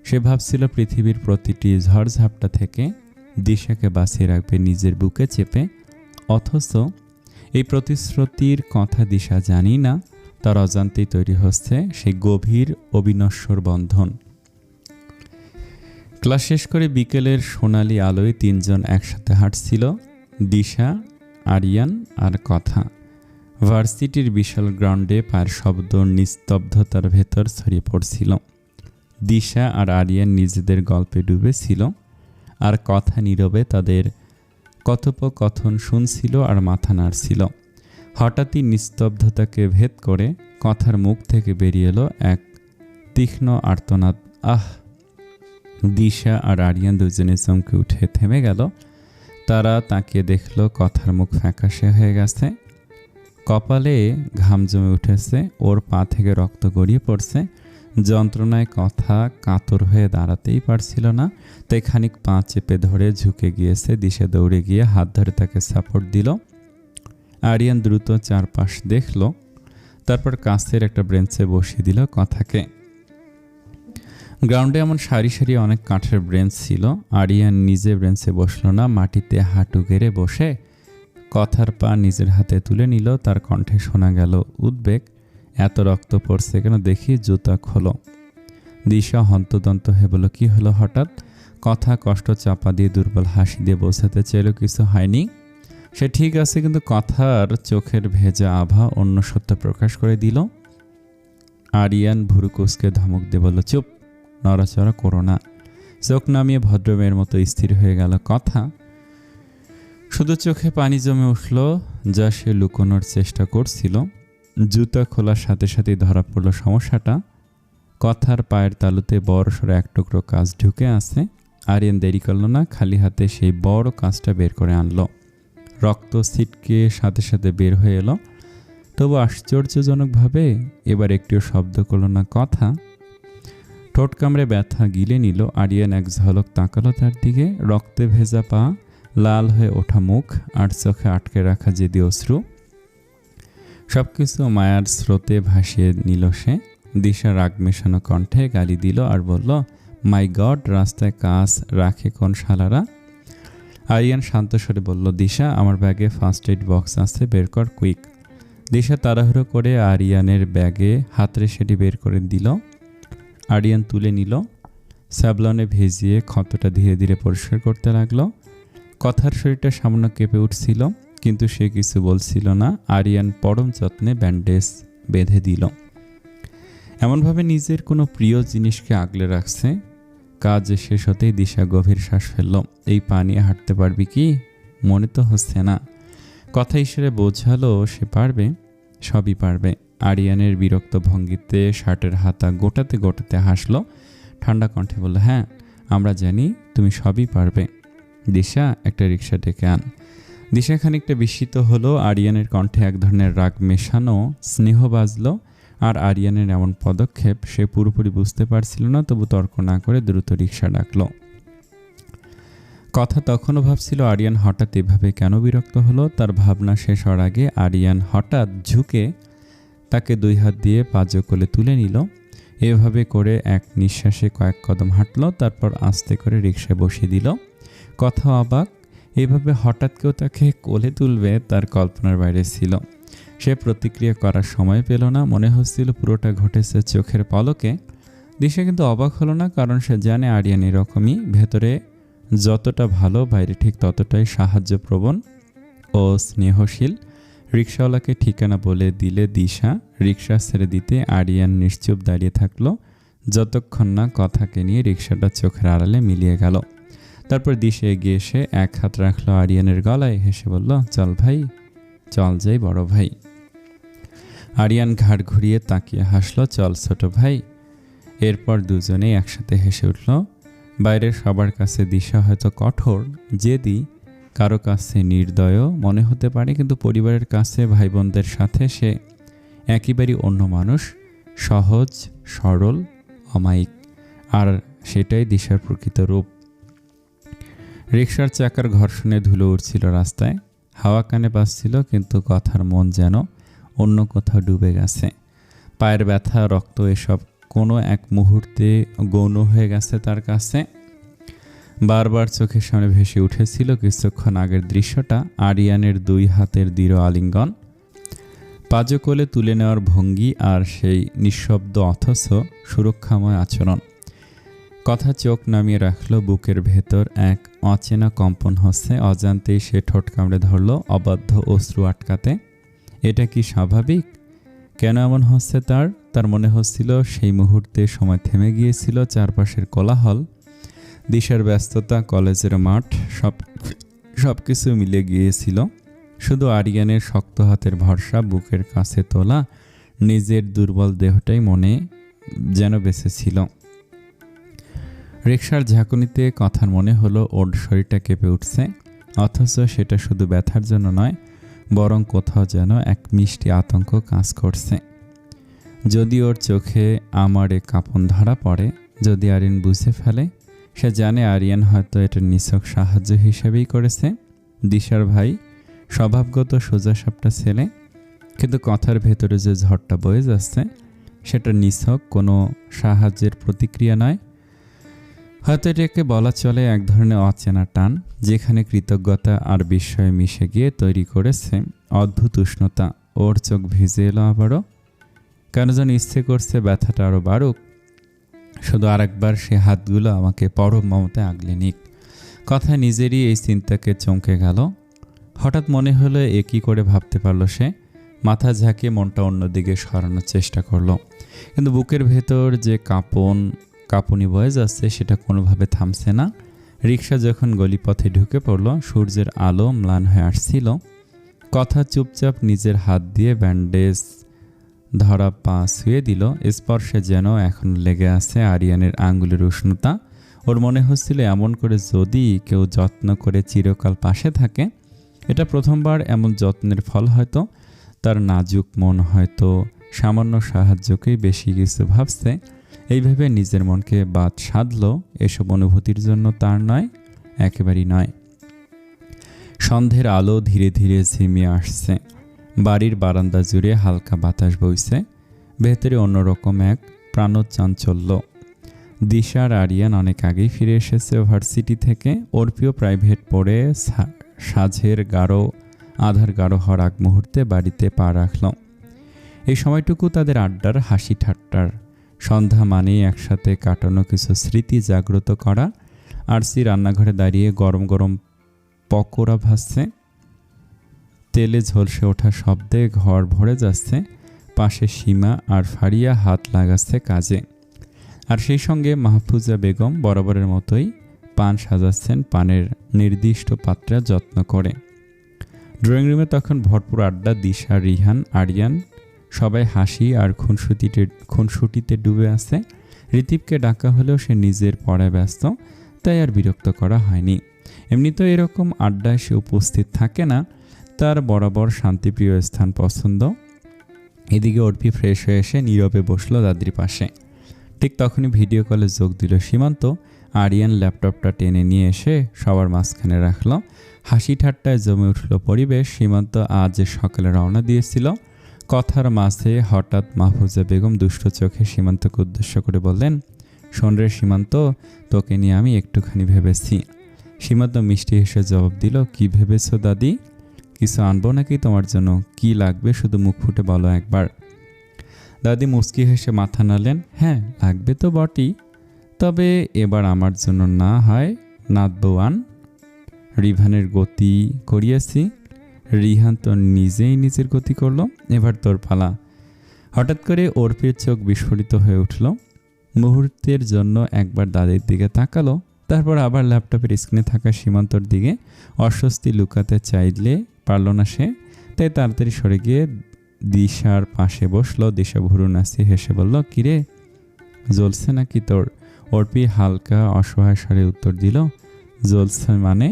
সে ভাবছিল পৃথিবীর প্রতিটি ঝড়ঝাপটা থেকে দিশাকে বাঁচিয়ে রাখবে নিজের বুকে চেপে। অথচ এই প্রতিশ্রুতির কথা দিশা জানি না, তার অজান্তেই তৈরি হচ্ছে সেই গভীর অবিনশ্বর বন্ধন। ক্লাস শেষ করে বিকেলের সোনালি আলোয় তিনজন একসাথে হাঁটছিল, দিশা, আরিয়ান আর কথা। ভার্সিটির বিশাল গ্রাউন্ডে পায়ের শব্দ নিস্তব্ধতার ভেতর ছড়িয়ে পড়ছিল। দিশা আর আরিয়ান নিজেদের গল্পে ডুবেছিল, আর কথা নীরবে তাদের কথোপকথন শুনছিল আর মাথা নাড়ছিল। হঠাৎই নিস্তব্ধতাকে ভেদ করে কথার মুখ থেকে বেরিয়ে এলো এক তীক্ষ্ণ আর্তনাদ, আহ! দিশা আর আরিয়ান দুজনে চমকে উঠে থেমে গেল। তারা তাকিয়ে দেখল কথার মুখ ফ্যাকাশে হয়ে গেছে, কপালে ঘাম জমে উঠেছে, ওর পা থেকে রক্ত গড়িয়ে পড়ছে। যন্ত্রণায় কথা কাতর হয়ে দাঁড়াতেই পারছিল না, তাই খানিক পা চেপে ধরে ঝুঁকে গিয়েছে। দিশা দৌড়ে গিয়ে হাত ধরে তাকে সাপোর্ট দিল। আরিয়ান দ্রুত চারপাশ দেখল, তারপর কাছের একটা ব্রেঞ্চে বসিয়ে দিল কথাকে। গ্রাউন্ডে এমন সারি সারি অনেক কাঠের ব্রেঞ্চ ছিল। আরিয়ান নিজে ব্রেঞ্চে বসল না, মাটিতে হাঁটু গেড়ে বসে কথার পা নিজের হাতে তুলে নিল। তার কণ্ঠে শোনা গেল উদ্বেগ, এত রক্ত পড়ছে কেন, দেখি জুতা খোলো। দিশা হন্তদন্ত হয়ে বলল, কি হলো হঠাৎ? কথা কষ্ট চাপা দিয়ে দুর্বল হাসি দিয়ে বোঝাতে চাইল কিছু হয়নি, সে ঠিক আছে, কিন্তু কথার চোখের ভেজা আভা অন্য সত্য প্রকাশ করে দিল। আরিয়ান ভুরু কুঁচকে ধমক দিয়ে বলল, চুপ, নড়াচড়া করো না। চোখ নামিয়ে ভদ্রমেয়ের মতো স্থির হয়ে গেল কথা। শুধু চোখে পানি জমে উঠল, যা সে লুকোনোর চেষ্টা করছিল। জুতা খোলার সাথে সাথেই ধরা পড়ল সমস্যাটা। কথার পায়ের তালুতে বড়সড় এক টুকরো কাঁচ ঢুকে আছে। আরিয়ান দেরি করল না, খালি হাতে সেই বড় কাঁচটা বের করে আনলো। রক্ত ছিটকে সাথে সাথে বের হয়ে এলো, তবু আশ্চর্যজনকভাবে এবার একটিও শব্দ করল না কথা। ঠোঁট কামড়ে ব্যথা গিলে নিল। আরিয়ান এক ঝলক তাকালো তার দিকে, রক্তে ভেজা পা, লাল হয়ে ওঠা মুখ, আর চোখে আটকে রাখা জেদি অশ্রু। সবকিছু মায়ার স্রোতে ভাসিয়ে নিল সে। দিশা রাগ মেশানো কণ্ঠে গালি দিল আর বলল, মাই গড, রাস্তায় কাজ রাখে কোন শালারা। আরিয়ান শান্ত স্বরে বলল, দিশা, আমার ব্যাগে ফার্স্ট এইড বক্স আছে, বের কর কুইক। দিশা তাড়াহুড়ো করে আরিয়ানের ব্যাগে হাতড়ে সেটি বের করে দিল। আরিয়ান তুলে নিল, স্যাভলনে ভেজিয়ে ক্ষতটা ধীরে ধীরে পরিষ্কার করতে লাগলো। কথার শরীরটা সামান্য কেঁপে উঠছিল, কিন্তু সে কিছু বলছিল না। আরিয়ান পরম যত্নে ব্যান্ডেজ বেঁধে দিল, এমনভাবে নিজের কোনো প্রিয় জিনিসকে আগলে রাখছে। কাজ শেষ হতেই দিশা গভীর শ্বাস ফেলল। এই পা নিয়ে হাঁটতে পারবি কি? মনে তো হচ্ছে না। কথা হিসেবে বোঝালো সে পারবে, সবই পারবে। আরিয়ানের বিরক্ত ভঙ্গিতে শার্টের হাতা গোটাতে গোটাতে হাসলো, ঠান্ডা কণ্ঠে বলল, হ্যাঁ, আমরা জানি তুমি সবই পারবে। দিশা, একটা রিক্সা ডেকে আন। দিশা খানিকটা বিস্মিত হলো। আরিয়ানের কণ্ঠে এক ধরনের রাগ মেশানো স্নেহ বাজলো, আর আরিয়ানের এমন পদক্ষেপ সে পুরোপুরি বুঝতে পারছিল না, তবু তর্ক না করে দ্রুত রিক্সা ডাকলো। কথা তখনও ভাবছিল আরিয়ান হঠাৎ এভাবে কেন বিরক্ত হলো। তার ভাবনা শেষ হওয়ার আগে আরিয়ান হঠাৎ ঝুঁকে তাকে দুই হাত দিয়ে পাজো কোলে তুলে নিল। এভাবে করে এক নিঃশ্বাসে কয়েক কদম হাঁটল, তারপর আস্তে করে রিক্সায় বসিয়ে দিল। কথা অবাক, এভাবে হঠাৎ কেউ তাকে কোলে তুলবে তার কল্পনার বাইরে ছিল। সে প্রতিক্রিয়া করার সময় পেল না, মনে হচ্ছিল পুরোটা ঘটেছে চোখের পলকে। দিশা কিন্তু অবাক হলো না, কারণ সে জানে আরিয়ান এরকমই, ভেতরে যতটা ভালো বাইরে ঠিক ততটাই সাহায্যপ্রবণ ও স্নেহশীল। রিক্সাওয়ালাকে ঠিকানা বলে দিলে দিশা, রিক্সা ছেড়ে দিতে আরিয়ান নিশ্চুপ দাঁড়িয়ে থাকলো, যতক্ষণ না কথাকে নিয়ে রিক্সাটা চোখের আড়ালে মিলিয়ে গেল। তারপর দিশা এগিয়ে এসে এক হাত রাখলো আরিয়ানের গলায়, হেসে বলল, চল ভাই, চল যাই বড় ভাই। আরিয়ান ঘাড় ঘুরিয়ে তাকিয়ে হাসল, চল ছোট ভাই। এরপর দুজনেই একসাথে হেসে উঠল। বাইরের সবার কাছে দিশা হয়তো কঠোর, জেদি, কারো কাছে নির্দয় মনে হতে পারে, কিন্তু পরিবারের কাছে ভাই বোনদের সাথে সে একেবারেই অন্য মানুষ, সহজ, সরল, অমায়িক। আর সেটাই দিশার প্রকৃত রূপ। রিকশার চাকার ঘর্ষণে ধুলো উঠছিল রাস্তায়, হাওয়া কানে বাজছিল, কিন্তু কথার মন যেন অন্য কোথাও ডুবে গেছে। পায়ের ব্যথা, রক্ত, এসব কোনো এক মুহূর্তে গৌণ হয়ে গেছে তার কাছে। বারবার চোখের সামনে ভেসে উঠেছিল কিছুক্ষণ আগের দৃশ্যটা, আরিয়ানের 2 হাতের দৃঢ় আলিঙ্গন, পাজো কোলে তুলে নেওয়ার ভঙ্গি, আর সেই নিঃশব্দ অথচ সুরক্ষাময় আচরণ। কথা চোখ নামিয়ে রাখল, বুকের ভেতর এক অচেনা কম্পন হচ্ছে। অজান্তেই সে ঠোঁট কামড়ে ধরল, অবাধ্য অশ্রু আটকাতে। এটা কি স্বাভাবিক? কেন এমন হচ্ছে তার মনে হচ্ছিল সেই মুহূর্তে সময় থেমে গিয়েছিল। চারপাশের কোলাহল, দিশার ব্যস্ততা, কলেজের মাঠ, সব কিছু মিলে গিয়েছিল। শুধু আরিয়ানের শক্ত হাতের ভরসা, বুকের কাছে তোলা নিজের দুর্বল দেহটাই মনে যেন বেঁচে ছিল। রিকশার ঝাঁকুনিতে কথার মনে হলো ওর শরীরটা কেঁপে উঠছে, অথচ সেটা শুধু ব্যথার জন্য নয়, বরং কোথাও যেন এক মিষ্টি আতঙ্ক কাজ করছে। যদি ওর চোখে আমার এ কাঁপন ধরা পড়ে, যদি আরিয়ান বুঝে ফেলে, সে জানে আরিয়ান হয়তো এটা নিছক সাহায্য হিসেবেই করেছে। দিশার ভাই, স্বভাবগত সোজাসাপটা ছেলে, কিন্তু কথার ভেতরে যে ঝড়টা বয়ে যাচ্ছে সেটা নিছক কোনো সাহায্যের প্রতিক্রিয়া নয়। হয়তো এটাকে বলা চলে এক ধরনের অচেনা টান, যেখানে কৃতজ্ঞতা আর বিস্ময় মিশে গিয়ে তৈরি করেছে অদ্ভুত উষ্ণতা। ওর চোখ ভিজে এলো আবারও। কেন যেন ইচ্ছে করছে ব্যথাটা আরও বাড়ুক, শুধু আরেকবার সে হাতগুলো আমাকে পরম মমতায় আগলে নিক। কথায় নিজেরই এই চিন্তাকে চমকে গেল। হঠাৎ মনে হলো এ কী করে ভাবতে পারল সে। মাথা ঝাঁকিয়ে মনটা অন্যদিকে সরানোর চেষ্টা করলো, কিন্তু বুকের ভেতর যে কাঁপুনি বয়ে যাচ্ছে সেটা কোনোভাবে থামছে না। রিকশা যখন গলিপথে ঢুকে পড়ল, সূর্যের আলো ম্লান হয়ে আসছিল। কথা চুপচাপ নিজের হাত দিয়ে ব্যান্ডেজ ধরা পা ছুঁয়ে দিল। স্পর্শে যেন এখন লেগে আছে আরিয়ানের আঙ্গুলের উষ্ণতা। ওর মনে হচ্ছিল এমন করে যদি কেউ যত্ন করে চিরকাল পাশে থাকে, এটা প্রথমবার এমন যত্নের ফল হয়তো। তার নাজুক মন হয়তো সামান্য সাহায্যকেই বেশি কিছু ভাবছে। এইভাবে নিজের মনকে বাদ সাধল। এসব অনুভূতির জন্য তার নয়, একেবারেই নয়। সন্ধ্যের আলো ধীরে ধীরে ঝিমিয়ে আসছে। বাড়ির বারান্দা জুড়ে হালকা বাতাস বইছে। ভেতরে অন্যরকম এক প্রাণচাঞ্চল্য। দিশা আর আরিয়ান অনেক আগেই ফিরে এসেছে ভার্সিটি থেকে। অর্পিও প্রাইভেট পড়ে সাঁঝের আধার গাঢ় হওয়ার আগ মুহূর্তে বাড়িতে পা রাখল। এই সময়টুকু তাদের আড্ডার, হাসি ঠাট্টার। সন্ধ্যা মানেই একসাথে কাটানো কিছু স্মৃতি জাগ্রত করা। আরসি রান্নাঘরে দাঁড়িয়ে গরম গরম পকোড়া ভাজছে। তেলে ঝলসে ওঠা শব্দে ঘর ভরে যাচ্ছে। পাশে সীমা আর ফারিয়া হাত লাগাচ্ছে কাজে। আর সেই সঙ্গে মাহফুজা বেগম বরাবরের মতোই পান সাজাচ্ছেন, পানের নির্দিষ্ট পাত্রে যত্ন করে। ড্রয়িং রুমে তখন ভরপুর আড্ডা। দিশা, রিহান, আরিয়ান সবাই হাসি আর খুনসুটিতে ডুবে আছে। ঋতিবকে ডাকা হলেও সে নিজের পড়ায় ব্যস্ত, তাই আর বিরক্ত করা হয়নি। এমনিতেও এরকম আড্ডায় সে উপস্থিত থাকে না, তার বরাবর শান্তিপ্রিয় স্থান পছন্দ। এদিকে অর্পি ফ্রেশ হয়ে এসে নীরবে বসলো দাদির পাশে। ঠিক তখনই ভিডিও কলে যোগ দিল সীমান্ত। আরিয়ান ল্যাপটপটা টেনে নিয়ে এসে সবার মাঝখানে রাখল। হাসি ঠাট্টায় জমে উঠল পরিবেশ। সীমান্ত আজ সকালে রওনা দিয়েছিল। কথার মাঝে হঠাৎ মাহফুজা বেগম দুষ্ট চোখে সীমান্তকে উদ্দেশ্য করে বললেন, শোন রে সীমান্ত, তোকে নিয়ে আমি একটুখানি ভেবেছি। সীমান্ত মিষ্টি হেসে জবাব দিল, কি ভেবেছ দাদি? কিছু আনবো নাকি তোমার জন্য? কি লাগবে শুধু মুখ ফুটে বলো একবার। দাদি মুচকি হেসে মাথা নাড়লেন, হ্যাঁ লাগবে তো বটেই, তবে এবার আমার জন্য না হয় নাতবো আন। রিহানের গতি করিয়েছি। রিহান তো নিজেই নিজের গতি করলো, এবার তোর পালা। হঠাৎ করে অর্পির চোখ বিস্ফোরিত হয়ে উঠল। মুহূর্তের জন্য একবার দাদির দিকে তাকালো, তারপর আবার ল্যাপটপের স্ক্রিনে থাকা সীমান্তর দিকে। অস্বস্তি লুকাতে চাইলে পারল না সে। তাই তাড়াতাড়ি সরে গিয়ে দিশার পাশে বসলো। দিশা ভুরু নাচিয়ে হেসে বলল, কিরে, জ্বলছে নাকি তোর? অর্পি হালকা অসহায় স্বরে উত্তর দিল, জ্বলছে মানে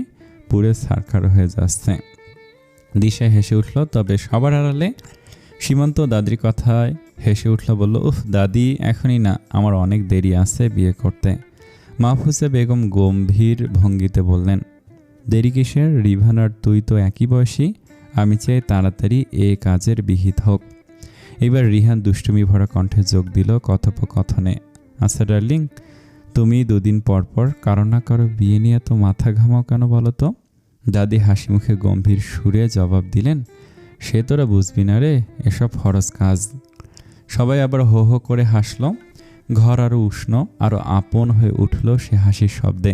পুরে ছারখার হয়ে যাচ্ছে। দিশা হেসে উঠল, তবে সবার আড়ালে সীমান্ত দাদির কথায় হেসে উঠল, বলল, উফ দাদি, এখনই না, আমার অনেক দেরি আছে বিয়ে করতে। মাহফুজা বেগম গম্ভীর ভঙ্গিতে বললেন, দেরি কিসের? রিভান আর তুই তো একই বয়সী। আমি চাই তাড়াতাড়ি এ কাজের বিহিত হোক। এবার রিহান দুষ্টুমি ভরা কণ্ঠে যোগ দিল কথোপকথনে, আচ্ছা ডার্লিং, তুমি দুদিন পর পর কারো না কারো বিয়ে নিয়ে তো মাথা ঘামাও কেন বলো তো? দাদি হাসি মুখে গম্ভীর সুরে জবাব দিলেন, সে তোরা বুঝবি না রে, এসব ফরজ কাজ। সবাই আবার হো হো করে হাসল। ঘর আরও উষ্ণ, আরও আপন হয়ে উঠল সে হাসির শব্দে।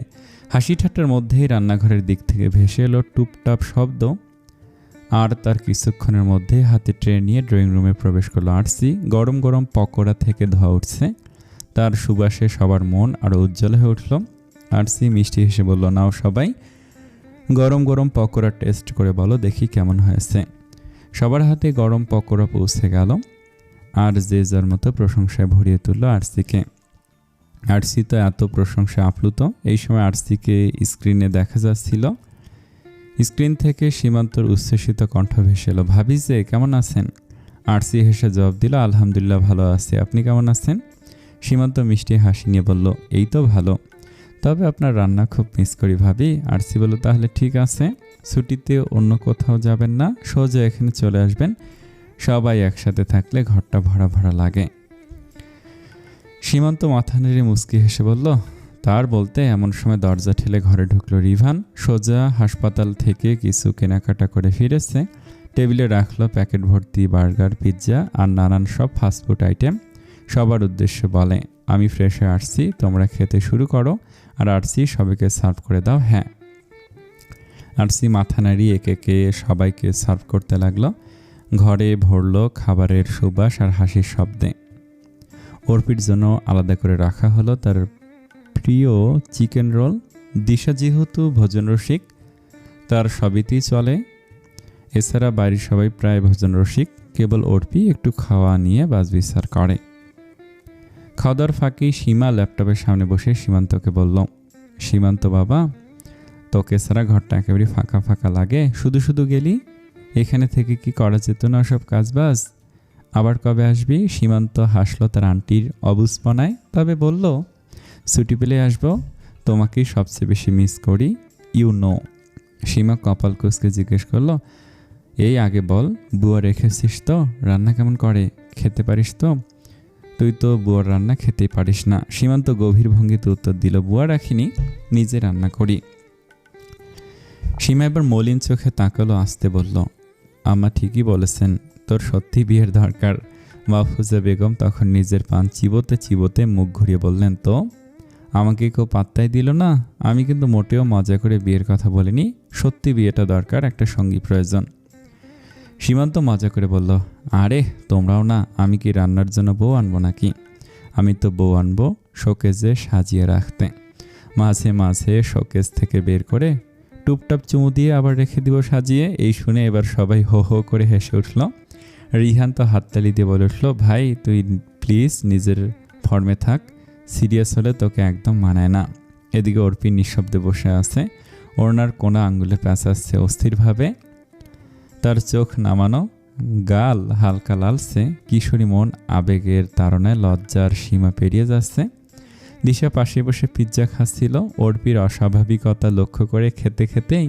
হাসি ঠাট্টার মধ্যেই রান্নাঘরের দিক থেকে ভেসে এলো টুপটাপ শব্দ। আর তার কিছুক্ষণের মধ্যে হাতে ট্রে নিয়ে ড্রয়িং রুমে প্রবেশ করলো আরসি। গরম গরম পকোড়া থেকে ধোয়া উঠছে, তার সুবাসে সবার মন আরও উজ্জ্বল হয়ে উঠল। আরসি মিষ্টি হেসে বলল, নাও সবাই গরম গরম পকোড়া টেস্ট করে বলো দেখি কেমন হয়েছে। সবার হাতে গরম পকোড়া পৌঁছে গেল, আর যে যার মতো প্রশংসায় ভরিয়ে তুলল আরসিকে। আরসি তো এত প্রশংসায় আপ্লুত। এই সময় আরসিকে স্ক্রিনে দেখা যাচ্ছিল। স্ক্রিন থেকে সীমান্তর উচ্ছ্বসিত কণ্ঠ ভেসে এলো, ভাবি যে কেমন আছেন? আরসি হেসে জবাব দিল, আলহামদুলিল্লাহ ভালো আছি, আপনি কেমন আছেন? সীমান্ত মিষ্টি হাসি নিয়ে বলল, এই তো ভালো, তবে আপনার রান্না খুব মিস করি ভাবি। আরসি বলল, তাহলে ঠিক আছে, ছুটিতে অন্য কোথাও যাবেন না, সোজা এখানে চলে আসবেন। সবাই একসাথে থাকলে ঘরটা ভরা ভরা লাগে। সীমান্ত মাথা নেড়ে মুচকি হেসে বলল, তার বলতে এমন সময় দরজা ঠেলে ঘরে ঢুকলো রিভান। সোজা হাসপাতাল থেকে কিছু কেনাকাটা করে ফিরেছে। টেবিলে রাখলো প্যাকেট ভর্তি বার্গার, পিৎজা আর নানান সব ফাস্টফুড আইটেম। সবার উদ্দেশ্যে বলে, আমি ফ্রেশ হয়ে আসছি, তোমরা খেতে শুরু করো। আর আরসি সবাইকে সার্ভ করে দাও। হ্যাঁ। আরসি মাথা নাড়িয়ে একে একে সবাইকে সার্ভ করতে লাগলো। ঘরে ভরলো খাবারের সুবাস আর হাসির শব্দে। অর্পির জন্য আলাদা করে রাখা হলো তার প্রিয় চিকেন রোল। দিশা যেহেতু ভোজন রসিক, তার সবইতেই চলে। এছাড়া বাড়ির সবাই প্রায় ভোজন রসিক, কেবল অর্পি একটু খাওয়া নিয়ে বাজবিচার করে। খাওয়া দাওয়ার ফাঁকি সীমা ল্যাপটপের সামনে বসে সীমান্তকে বলল, সীমান্ত বাবা, তোকে ছাড়া ঘরটা একেবারে ফাঁকা ফাঁকা লাগে, শুধু শুধু গেলি। এখানে থেকে কি করা যেত না সব কাজবাজ? আবার কবে আসবি? সীমান্ত হাসলো তার আন্টির অবুঝপনায়, তবে বলল, ছুটি পেলে আসবো, তোমাকেই সবচেয়ে বেশি মিস করি, ইউ নো। সীমা কপাল কুঁচকে জিজ্ঞেস করলো, এই আগে বল, বুয়া রেখেছিস তো? রান্না কেমন করে? খেতে পারিস তো? তুই তো বুয়ার রান্না খেতেই পারিস না। সীমান্ত গভীর ভঙ্গিতে উত্তর দিল, বুয়া রাখিনি, নিজে রান্না করি। সীমা এবার মলিন চোখে তাকালো, আসতে বলল, আম্মা ঠিকই বলেছেন, তোর সত্যি বিয়ের দরকার। মাহফুজা বেগম তখন নিজের পান চিবোতে চিবোতে মুখ ঘুরিয়ে বললেন, তো আমাকে কেউ পাত্তাই দিল না। আমি কিন্তু মোটেও মজা করে বিয়ের কথা বলিনি, সত্যি বিয়েটা দরকার, একটা সঙ্গী প্রয়োজন। সীমান্ত মজা করে বলল, আরে তোমরাও না, আমি কি রান্নার জন্য বউ আনবো নাকি? আমি তো বউ আনবো শোকেজে সাজিয়ে রাখতে, মাঝে মাঝে শোকেজ থেকে বের করে টুপটাপ চুমু দিয়ে আবার রেখে দিব সাজিয়ে। এই শুনে এবার সবাই হো হো করে হেসে উঠল। রিহান তো হাততালি দিয়ে বলে উঠল, ভাই তুই প্লিজ নিজের ফর্মে থাক, সিরিয়াস হলে তোকে একদম মানায় না। এদিকে অর্পি নিঃশব্দে বসে আছে, ওড়নার কোনা আঙ্গুলে পেঁচাচ্ছে অস্থিরভাবে। তার চোখ নামানো, গাল হালকা লালছে, কিশোরী মন আবেগের তাড়নায় লজ্জার সীমা পেরিয়ে যাচ্ছে। দিশা পাশে বসে পিৎজা খাচ্ছিল। অর্পির অস্বাভাবিকতা লক্ষ্য করে খেতে খেতেই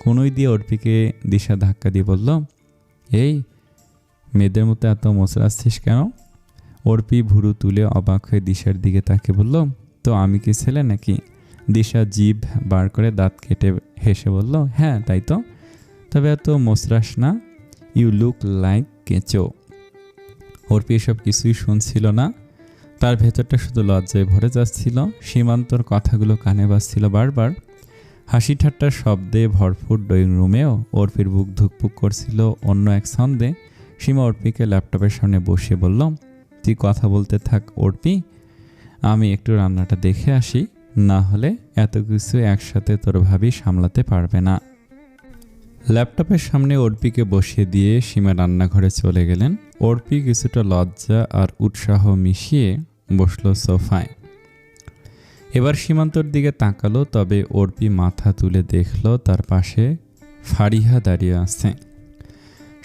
কোনোই দিয়ে অর্পিকে দিশা ধাক্কা দিয়ে বলল, এই মেয়েদের মতো এত মোচড়াচ্ছিস কেন? অর্পি ভুরু তুলে অবাক হয়ে দিশার দিকে তাকে বলল, তো আমি কি ছেলে নাকি? দিশা জিভ বার করে দাঁত কেটে হেসে বলল, হ্যাঁ তাই তো, তবে এত মোচড়াস না, ইউ লুক লাইক কেঁচো। অর্পি এসব কিছুই শুনছিল না, তার ভেতরটা শুধু লজ্জায় ভরে যাচ্ছিল। সীমান্তর কথাগুলো কানে বাজছিল বারবার। হাসি ঠাট্টার শব্দে ভরপুর ড্রয়িং রুমেও অর্পির বুক ধুকপুক করছিল অন্য এক ছন্দে। সীমা অর্পিকে ল্যাপটপের সামনে বসিয়ে বলল, তুই কথা বলতে থাক অর্পি, আমি একটু রান্নাটা দেখে আসি, না হলে এত কিছু একসাথে তোর ভাবি সামলাতে পারবে না। ল্যাপটপের সামনে অর্পিকে বসিয়ে দিয়ে সীমা রান্নাঘরে চলে গেলেন। অর্পি কিছুটা লজ্জা আর উৎসাহ মিশিয়ে বসল সোফায়। এবার সীমান্তর দিকে তাকালো, তবে অর্পি মাথা তুলে দেখল তার পাশে ফারিহা দাঁড়িয়ে আছে।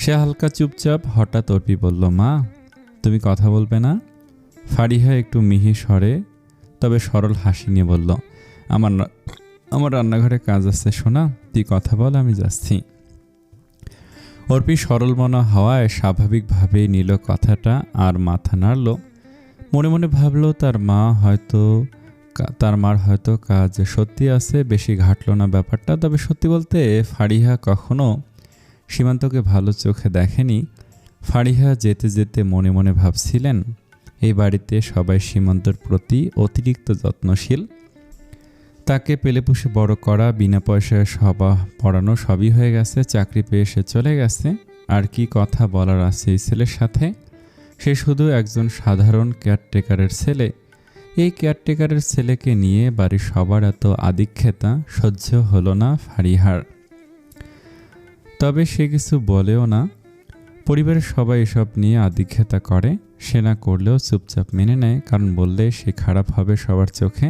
সে হালকা চুপচাপ। হঠাৎ অর্পি বলল, মা তুমি কথা বলবে না? ফারিহা একটু মিহি স্বরে তবে সরল হাসি নিয়ে বলল, আমার রান্নাঘরে কাজ আছে সোনা, তুই কথা বল, আমি যাচ্ছি। অর্পি সরল মনা হওয়ায় স্বাভাবিকভাবেই নিল কথাটা আর মাথা নাড়ল। মনে মনে ভাবল তার মার হয়তো কাজ সত্যি আছে, বেশি ঘাটল না ব্যাপারটা। তবে সত্যি বলতে ফারিহা কখনো সীমান্তকে ভালো চোখে দেখেনি। ফারিহা যেতে যেতে মনে মনে ভাবছিলেন, এই বাড়িতে সবাই সীমান্তর প্রতি অতিরিক্ত যত্নশীল। তাকে পেলেপুষে বড় করা, বিনা পয়সায় সভা পড়ানো সবই হয়ে গেছে, চাকরি পেয়ে সে চলে গেছে। আর কি কথা বলার আছে এই ছেলের সাথে? সে শুধু একজন সাধারণ কেয়ারটেকারের ছেলে। এই কেয়ারটেকারের ছেলেকে নিয়ে বাড়ির সবার এত আদিক্ষেতা সহ্য হলো না ফারিহার। তবে সে কিছু বলেও না। পরিবারের সবাই এসব নিয়ে আদিক্ষেতা করে, সে না করলেও চুপচাপ মেনে নেয়, কারণ বললে সে খারাপ হবে সবার চোখে।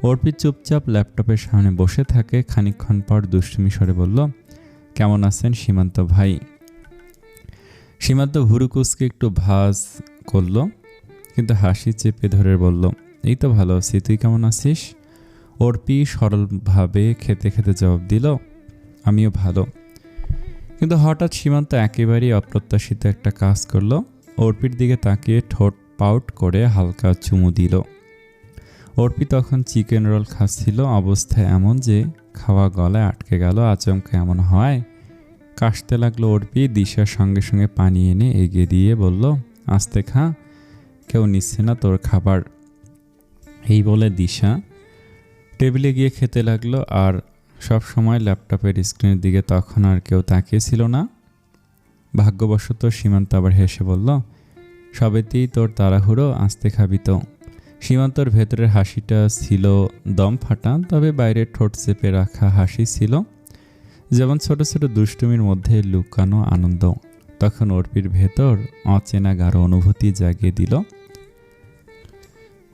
অর্পি চুপচাপ ল্যাপটপের সামনে বসে থাকে। খানিকক্ষণ পর দুষ্টুমি স্বরে বলল, কেমন আছেন সীমান্ত ভাই? সীমান্ত ভুরুকুচকে একটু ভাঁজ করল, কিন্তু হাসি চেপে ধরে বলল, এই তো ভালো আছি, তুই কেমন আছিস? অর্পি সরলভাবে খেতে খেতে জবাব দিল, আমিও ভালো। কিন্তু হঠাৎ সীমান্ত একেবারেই অপ্রত্যাশিত একটা কাজ করল। অর্পির দিকে তাকিয়ে ঠোঁট পাউট করে হালকা চুমু দিল। অর্পি তখন চিকেন রোল খাচ্ছিল, অবস্থা এমন যে খাওয়া গলায় আটকে গেল। আচমকা এমন হয় কাশতে লাগলো অর্পি। দিশার সঙ্গে সঙ্গে পানি এনে এগিয়ে দিয়ে বলল, আস্তে খা, কেউ নিচ্ছে না তোর খাবার। এই বলে দিশা টেবিলে গিয়ে খেতে লাগলো। আর সব সময় ল্যাপটপের স্ক্রিনের দিকে তখন আর কেউ তাকিয়েছিল না। ভাগ্যবশত সীমান্ত আবার হেসে বলল, সবেতেই তোর তাড়াহুড়ো, আস্তে খাবি তো। সীমান্তর ভেতরের হাসিটা ছিল দম ফাটা, তবে বাইরের ঠোঁট চেপে রাখা হাসি ছিল, যেমন ছোট ছোট দুষ্টুমির মধ্যে লুকানো আনন্দ। তখন অর্পির ভেতর অচেনা গাঢ় অনুভূতি জাগিয়ে দিল।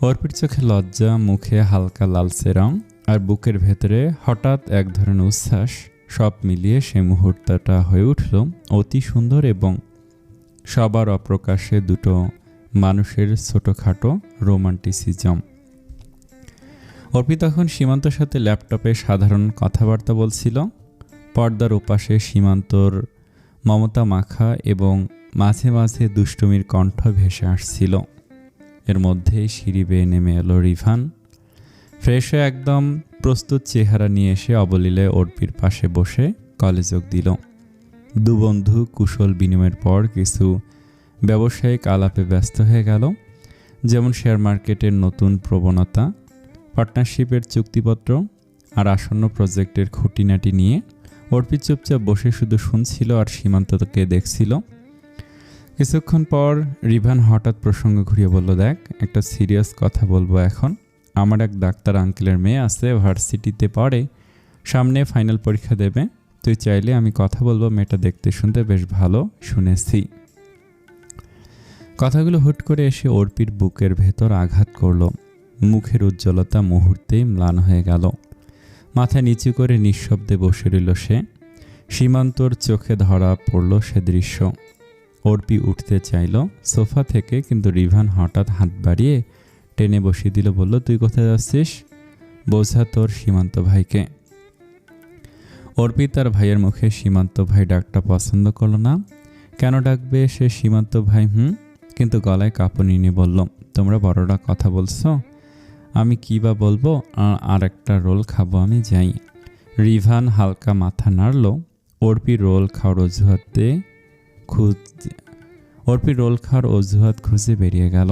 অর্পির চোখে লজ্জা, মুখে হালকা লালচে রং, আর বুকের ভেতরে হঠাৎ এক ধরনের উচ্ছ্বাস। সব মিলিয়ে সে মুহূর্তটা হয়ে উঠল অতি সুন্দর এবং সবার অপ্রকাশ্যে দুটো মানুষের ছোটোখাটো রোমান্টিসিজম। অর্পি তখন সীমান্তর সাথে ল্যাপটপে সাধারণ কথাবার্তা বলছিল। পর্দার ওপাশে সীমান্তর মমতা মাখা এবং মাঝে মাঝে দুষ্টুমির কণ্ঠ ভেসে আসছিল। এর মধ্যেই সিঁড়ি বেয়ে নেমে এলো রিভান। ফ্রেশ হয়ে একদম প্রস্তুত চেহারা নিয়ে এসে অবলীলায় অর্পির পাশে বসে কলে যোগ দিল। দু বন্ধু কুশল বিনিময়ের পর কিছু ব্যবসায়িক আলাপে ব্যস্ত হয়ে গেল, যেমন শেয়ার মার্কেটের নতুন প্রবণতা, পার্টনারশিপের চুক্তিপত্র আর আসন্ন প্রজেক্টের খুঁটিনাটি নিয়ে। অর্পি চুপচাপ বসে শুধু শুনছিল আর সীমান্তকে দেখছিল। কিছুক্ষণ পর রিভান হঠাৎ প্রসঙ্গ ঘুরিয়ে বলল, দেখ, একটা সিরিয়াস কথা বলবো এখন। আমার এক ডাক্তার আঙ্কেলের মেয়ে আছে, ভার্সিটিতে পড়ে, সামনে ফাইনাল পরীক্ষা দেবে। তুই চাইলে আমি কথা বলবো, মেয়েটা দেখতে শুনতে বেশ ভালো শুনেছি। কথাগুলো হুট করে এসে অর্পির বুকের ভেতর আঘাত করল। মুখের উজ্জ্বলতা মুহূর্তেই ম্লান হয়ে গেল। মাথা নিচু করে নিঃশব্দে বসে রইল সে। সীমান্তর চোখে ধরা পড়ল সে দৃশ্য। অর্পি উঠতে চাইল সোফা থেকে, কিন্তু রিভান হঠাৎ হাত বাড়িয়ে টেনে বসিয়ে দিল। বলল, তুই কোথায় যাচ্ছিস? বোঝা তোর সীমান্ত ভাইকে। অর্পি তার ভাইয়ের মুখে সীমান্ত ভাই ডাকটা পছন্দ করল না। কেন ডাকবে সে সীমান্ত ভাই? কিন্তু গলায় কাঁপুনি নিয়ে বলল, তোমরা বড়রা কথা বলছো, আমি কি বা বলবো? আর একটা রোল খাবো, আমি যাই। রিভান হালকা মাথা নাড়ল। অর্পি রোল খাওয়ার অজুহাত খুঁজে বেরিয়ে গেল।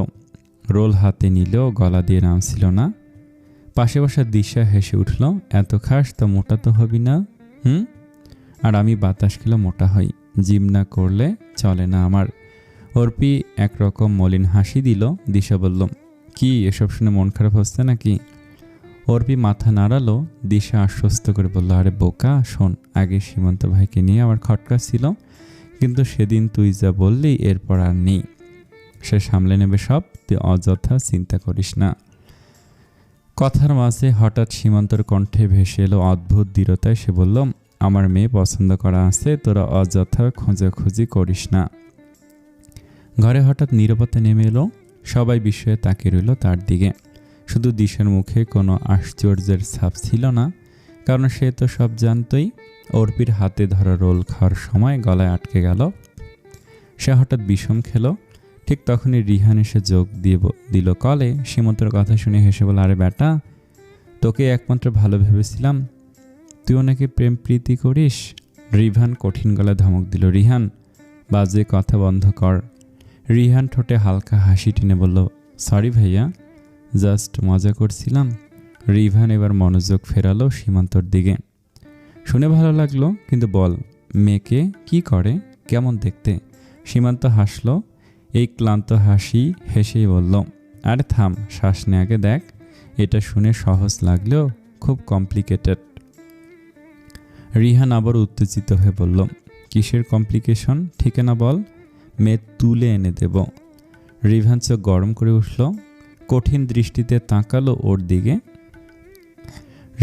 রোল হাতে নিলেও গলা দিয়ে নামছিল না। পাশে বসা দিশা হেসে উঠল, এত খাস তো মোটা তো হবি না? আর আমি বাতাস খেলে মোটা হই, জিম না করলে চলে না আমার। অর্পি একরকম মলিন হাসি দিল। দিশা বলল, কি এসব শুনে মন খারাপ হচ্ছে নাকি? অর্পি মাথা নাড়ালো, দিশা আশ্বস্ত করে বলল, আরে বোকা শোন, আগে সীমান্ত ভাইকে নিয়ে আমার খটকা ছিল, কিন্তু সেদিন তুই যা বললি এরপর আর নেই। সে সামলে নেবে সব, তুই অযথা চিন্তা করিস না। কথার মাঝে হঠাৎ সীমান্তর কণ্ঠে ভেসে এলো অদ্ভুত দৃঢ়তায়। সে বলল, আমার মেয়ে পছন্দ করা আছে, তোরা অযথা খোঁজাখুঁজি করিস না। ঘরে হঠাৎ নীরবতা নেমে এলো। সবাই বিস্ময়ে তাকিয়ে রইল তার দিকে। শুধু দিশার মুখে কোনো আশ্চর্যের ছাপ ছিল না, কারণ সে তো সব জানতই। অর্পির হাতে ধরা রোল খাওয়ার সময় গলায় আটকে গেল। সে হঠাৎ বিষম খেলো। ঠিক তখনই রিহান এসে যোগ দিয়ে দিল কলে। সীমন্তর কথা শুনে হেসে বলল, আরে বেটা, তোকে একমাত্র ভালো ভেবেছিলাম, তুইও নাকি প্রেম প্রীতি করিস। রিহান কঠিন গলায় ধমক দিল, রিহান, বাজে কথা বন্ধ কর। রিহান ঠোঁটে হালকা হাসি টেনে বলল, সরি ভাইয়া, জাস্ট মজা করছিলাম। রিহান এবার মনোযোগ ফেরালো সীমান্তর দিকে। শুনে ভালো লাগলো, কিন্তু বল, মেয়েকে কি করে, কেমন দেখতে? সীমান্ত হাসলো, এই ক্লান্ত হাসি হেসেই বলল, আরে থাম, শ্বাস নে আগে, দেখ। এটা শুনে সহজ লাগলেও খুব কমপ্লিকেটেড। রিহান আবার উত্তেজিত হয়ে বলল, কিসের কমপ্লিকেশন, ঠিকানা বল, মেয়ে তুলে এনে দেব। রিহান চোখ গরম করে উঠল, কঠিন দৃষ্টিতে তাকালো ওর দিকে।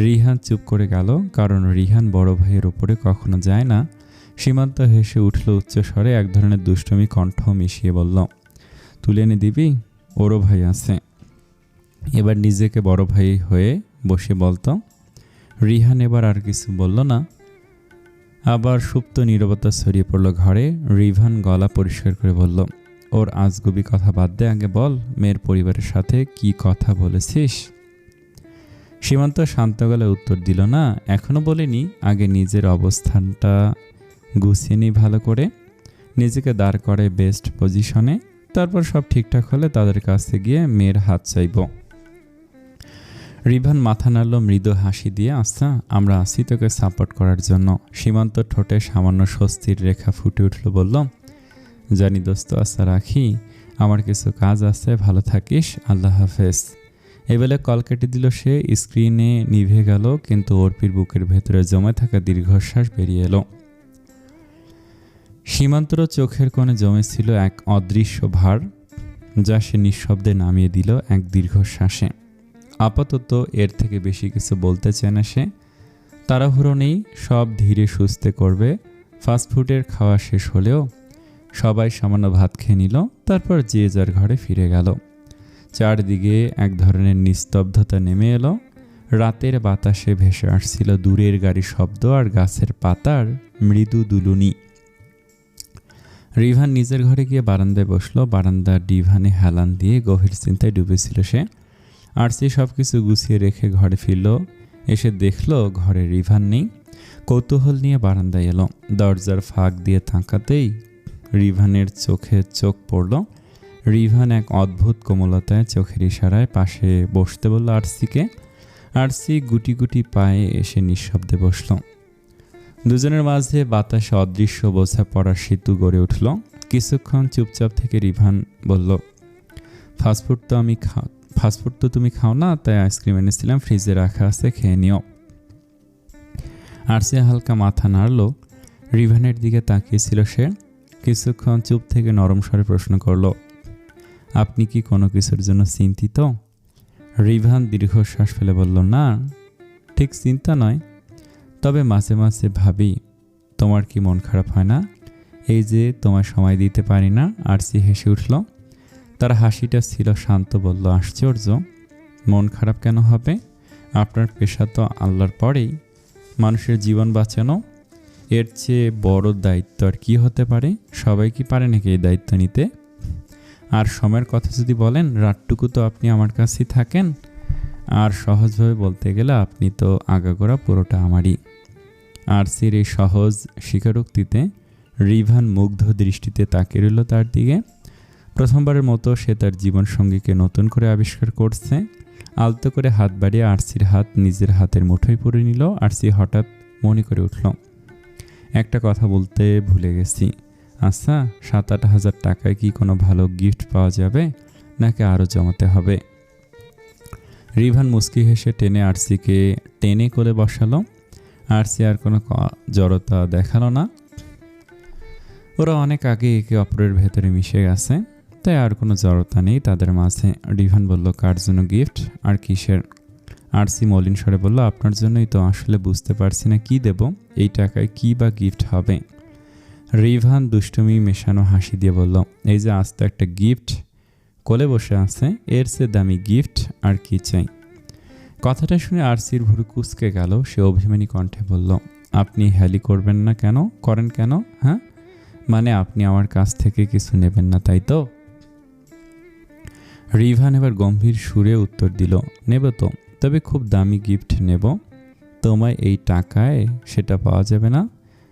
রিহান চুপ করে গেল, কারণ রিহান বড় ভাইয়ের ওপরে কখনো যায় না। সীমান্ত হেসে উঠল উচ্চস্বরে, এক ধরনের দুষ্টমি কণ্ঠ মিশিয়ে বলল, তুলে এনে দিবি? ওরও ভাই আছে, এবার নিজেকে বড় ভাই হয়ে বসে বলতো। রিহান এবার আর কিছু বলল না। আবার সুপ্ত নীরবতা ছড়িয়ে পড়ল ঘরে। রিহান গলা পরিষ্কার করে বলল, ওর আজগুবি কথা বাদ দে, আগে বল, মেয়ের পরিবারের সাথে কি কথা বলেছিস? সীমান্ত শান্ত গলায় উত্তর দিল, না, এখনো বলিনি, আগে নিজের অবস্থানটা গুছিয়ে নি ভালো করে, নিজেকে দাঁড় করে বেস্ট পজিশনে, তারপর সব ঠিকঠাক হলে তাদের কাছে গিয়ে মেয়ের হাত চাইব। রিহান মাথা নাড়ল মৃদু হাসি দিয়ে, আচ্ছা, আমরা আছি তোকে সাপোর্ট করার জন্য। সীমান্ত ঠোঁটে সামান্য স্বস্তির রেখা ফুটে উঠল, বলল, জানি দোস্ত, আচ্ছা রাখি, আমার কিছু কাজ আছে, ভালো থাকিস, আল্লাহ হাফেজ। এবেলে কল কেটে দিল সে। স্ক্রিনে নিভে গেল, কিন্তু অর্পির বুকের ভেতরে জমে থাকা দীর্ঘশ্বাস বেরিয়ে এলো। সীমান্তর চোখের কোণে জমেছিল এক অদৃশ্য ভার, যা সে নিঃশব্দে নামিয়ে দিল এক দীর্ঘশ্বাসে। আপাতত এর থেকে বেশি কিছু বলতে চায় না সে। তাড়াহুড়ো নেই, সব ধীরে সুস্থে করবে। ফাস্টফুডের খাওয়া শেষ হলেও সবাই সামান্য ভাত খেয়ে নিল, তারপর যে যার ঘরে ফিরে গেল। চারদিকে এক ধরনের নিস্তব্ধতা নেমে এলো। রাতের বাতাসে ভেসে আসছিল দূরের গাড়ির শব্দ আর গাছের পাতার মৃদু দুলুনি। রিহান নিজের ঘরে গিয়ে বারান্দায় বসলো। বারান্দার ডিভানে হেলান দিয়ে গভীর চিন্তায় ডুবেছিল সে। আরসি সব কিছু গুছিয়ে রেখে ঘরে ফিরল। এসে দেখল ঘরে রিহান নেই। কৌতূহল নিয়ে বারান্দায় এলো। দরজার ফাঁক দিয়ে তাকাতেই রিহানের চোখে চোখ পড়ল। রিহান এক অদ্ভুত কোমলতায় চোখের ইশারায় পাশে বসতে বলল আরসিকে। আরসি গুটি গুটি পায়ে এসে নিঃশব্দে বসল। দুজনের মাঝে বাতাসে অদৃশ্য বোঝা পড়ার সেতু গড়ে উঠল। কিছুক্ষণ চুপচাপ থেকে রিহান বলল, ফাস্টফুড তো তুমি খাও না, তাই আইসক্রিম এনেছিলাম, ফ্রিজে রাখা আছে, খেয়ে নিও। আরসি হালকা মাথা নাড়ল। রিহানের দিকে তাকিয়েছিল সে। কিছুক্ষণ চুপ থেকে নরম স্বরে প্রশ্ন করল, আপনি কি কোনো কিছুর জন্য চিন্তিত? রিহান দীর্ঘশ্বাস ফেলে বলল, না, ঠিক চিন্তা নয়, তবে মাঝে মাঝে ভাবি, তোমার কি মন খারাপ হয় না এই যে তোমায় সময় দিতে পারি না? আরসি হেসে উঠল। তার হাসিটা ছিল শান্ত। বলল, আশ্চর্য, মন খারাপ কেন হবে? আপনার পেশা তো আল্লাহর পরেই মানুষের জীবন বাঁচানো। এর চেয়ে বড় দায়িত্ব আর কি হতে পারে? সবাই কি পারে নাকি এই দায়িত্ব নিতে? আর সময়ের কথা যদি বলেন, রাতটুকু তো আপনি আমার কাছেই থাকেন। আর সহজভাবে বলতে গেলে আপনি তো আগাগোড়া পুরোটা আমারই। আরসির এই সহজ স্বীকারোক্তিতে রিহান মুগ্ধ দৃষ্টিতে তাকিয়ে রইল তার দিকে। প্রথমবারের মতো সে তার জীবনসঙ্গীকে নতুন করে আবিষ্কার করছে। আলতো করে হাত বাড়িয়ে আরসির হাত নিজের হাতের মুঠোয় পুরে নিল। আরসি হঠাৎ মনে করে উঠল, একটা কথা বলতে ভুলে গেছি। আচ্ছা, 7-8 হাজার টাকায় কি কোনো ভালো গিফট পাওয়া যাবে, নাকি আরও জমাতে হবে? রিভান মুচকি হেসে টেনে আরসিকে টেনে কোলে বসালো। আরসি আর কোনো জড়তা দেখালো না। ওরা অনেক আগে একে অপরের ভেতরে মিশে গেছে, তাই আর কোনো জড়তা নেই তাদের মাঝে। রিভান বলল, কার জন্য গিফট আর কিসের? আরসি মলিন স্বরে বলল, আপনার জন্যই তো। আসলে বুঝতে পারছি না কি দেব, এই টাকায় কি বা গিফট হবে। রিভান দুষ্টুমি মেশানো হাসি দিয়ে বলল, এই যে আস্ত একটা গিফট কোলে বসে আছে, এর চেয়ে দামি গিফট আর কি চাই। কথাটা শুনে আরসির ভুরু কুঁচকে গেল। সে অভিমানী কণ্ঠে বলল, আপনি হেলি করবেন না কেন? করেন কেন? হ্যাঁ, মানে আপনি আমার কাছ থেকে কিছু নেবেন না, তাই তো? রিভান এবার গম্ভীর সুরে উত্তর দিল, নেব তো, তবে খুব দামি গিফট নেব। তোমায় এই টাকায় সেটা পাওয়া যাবে না,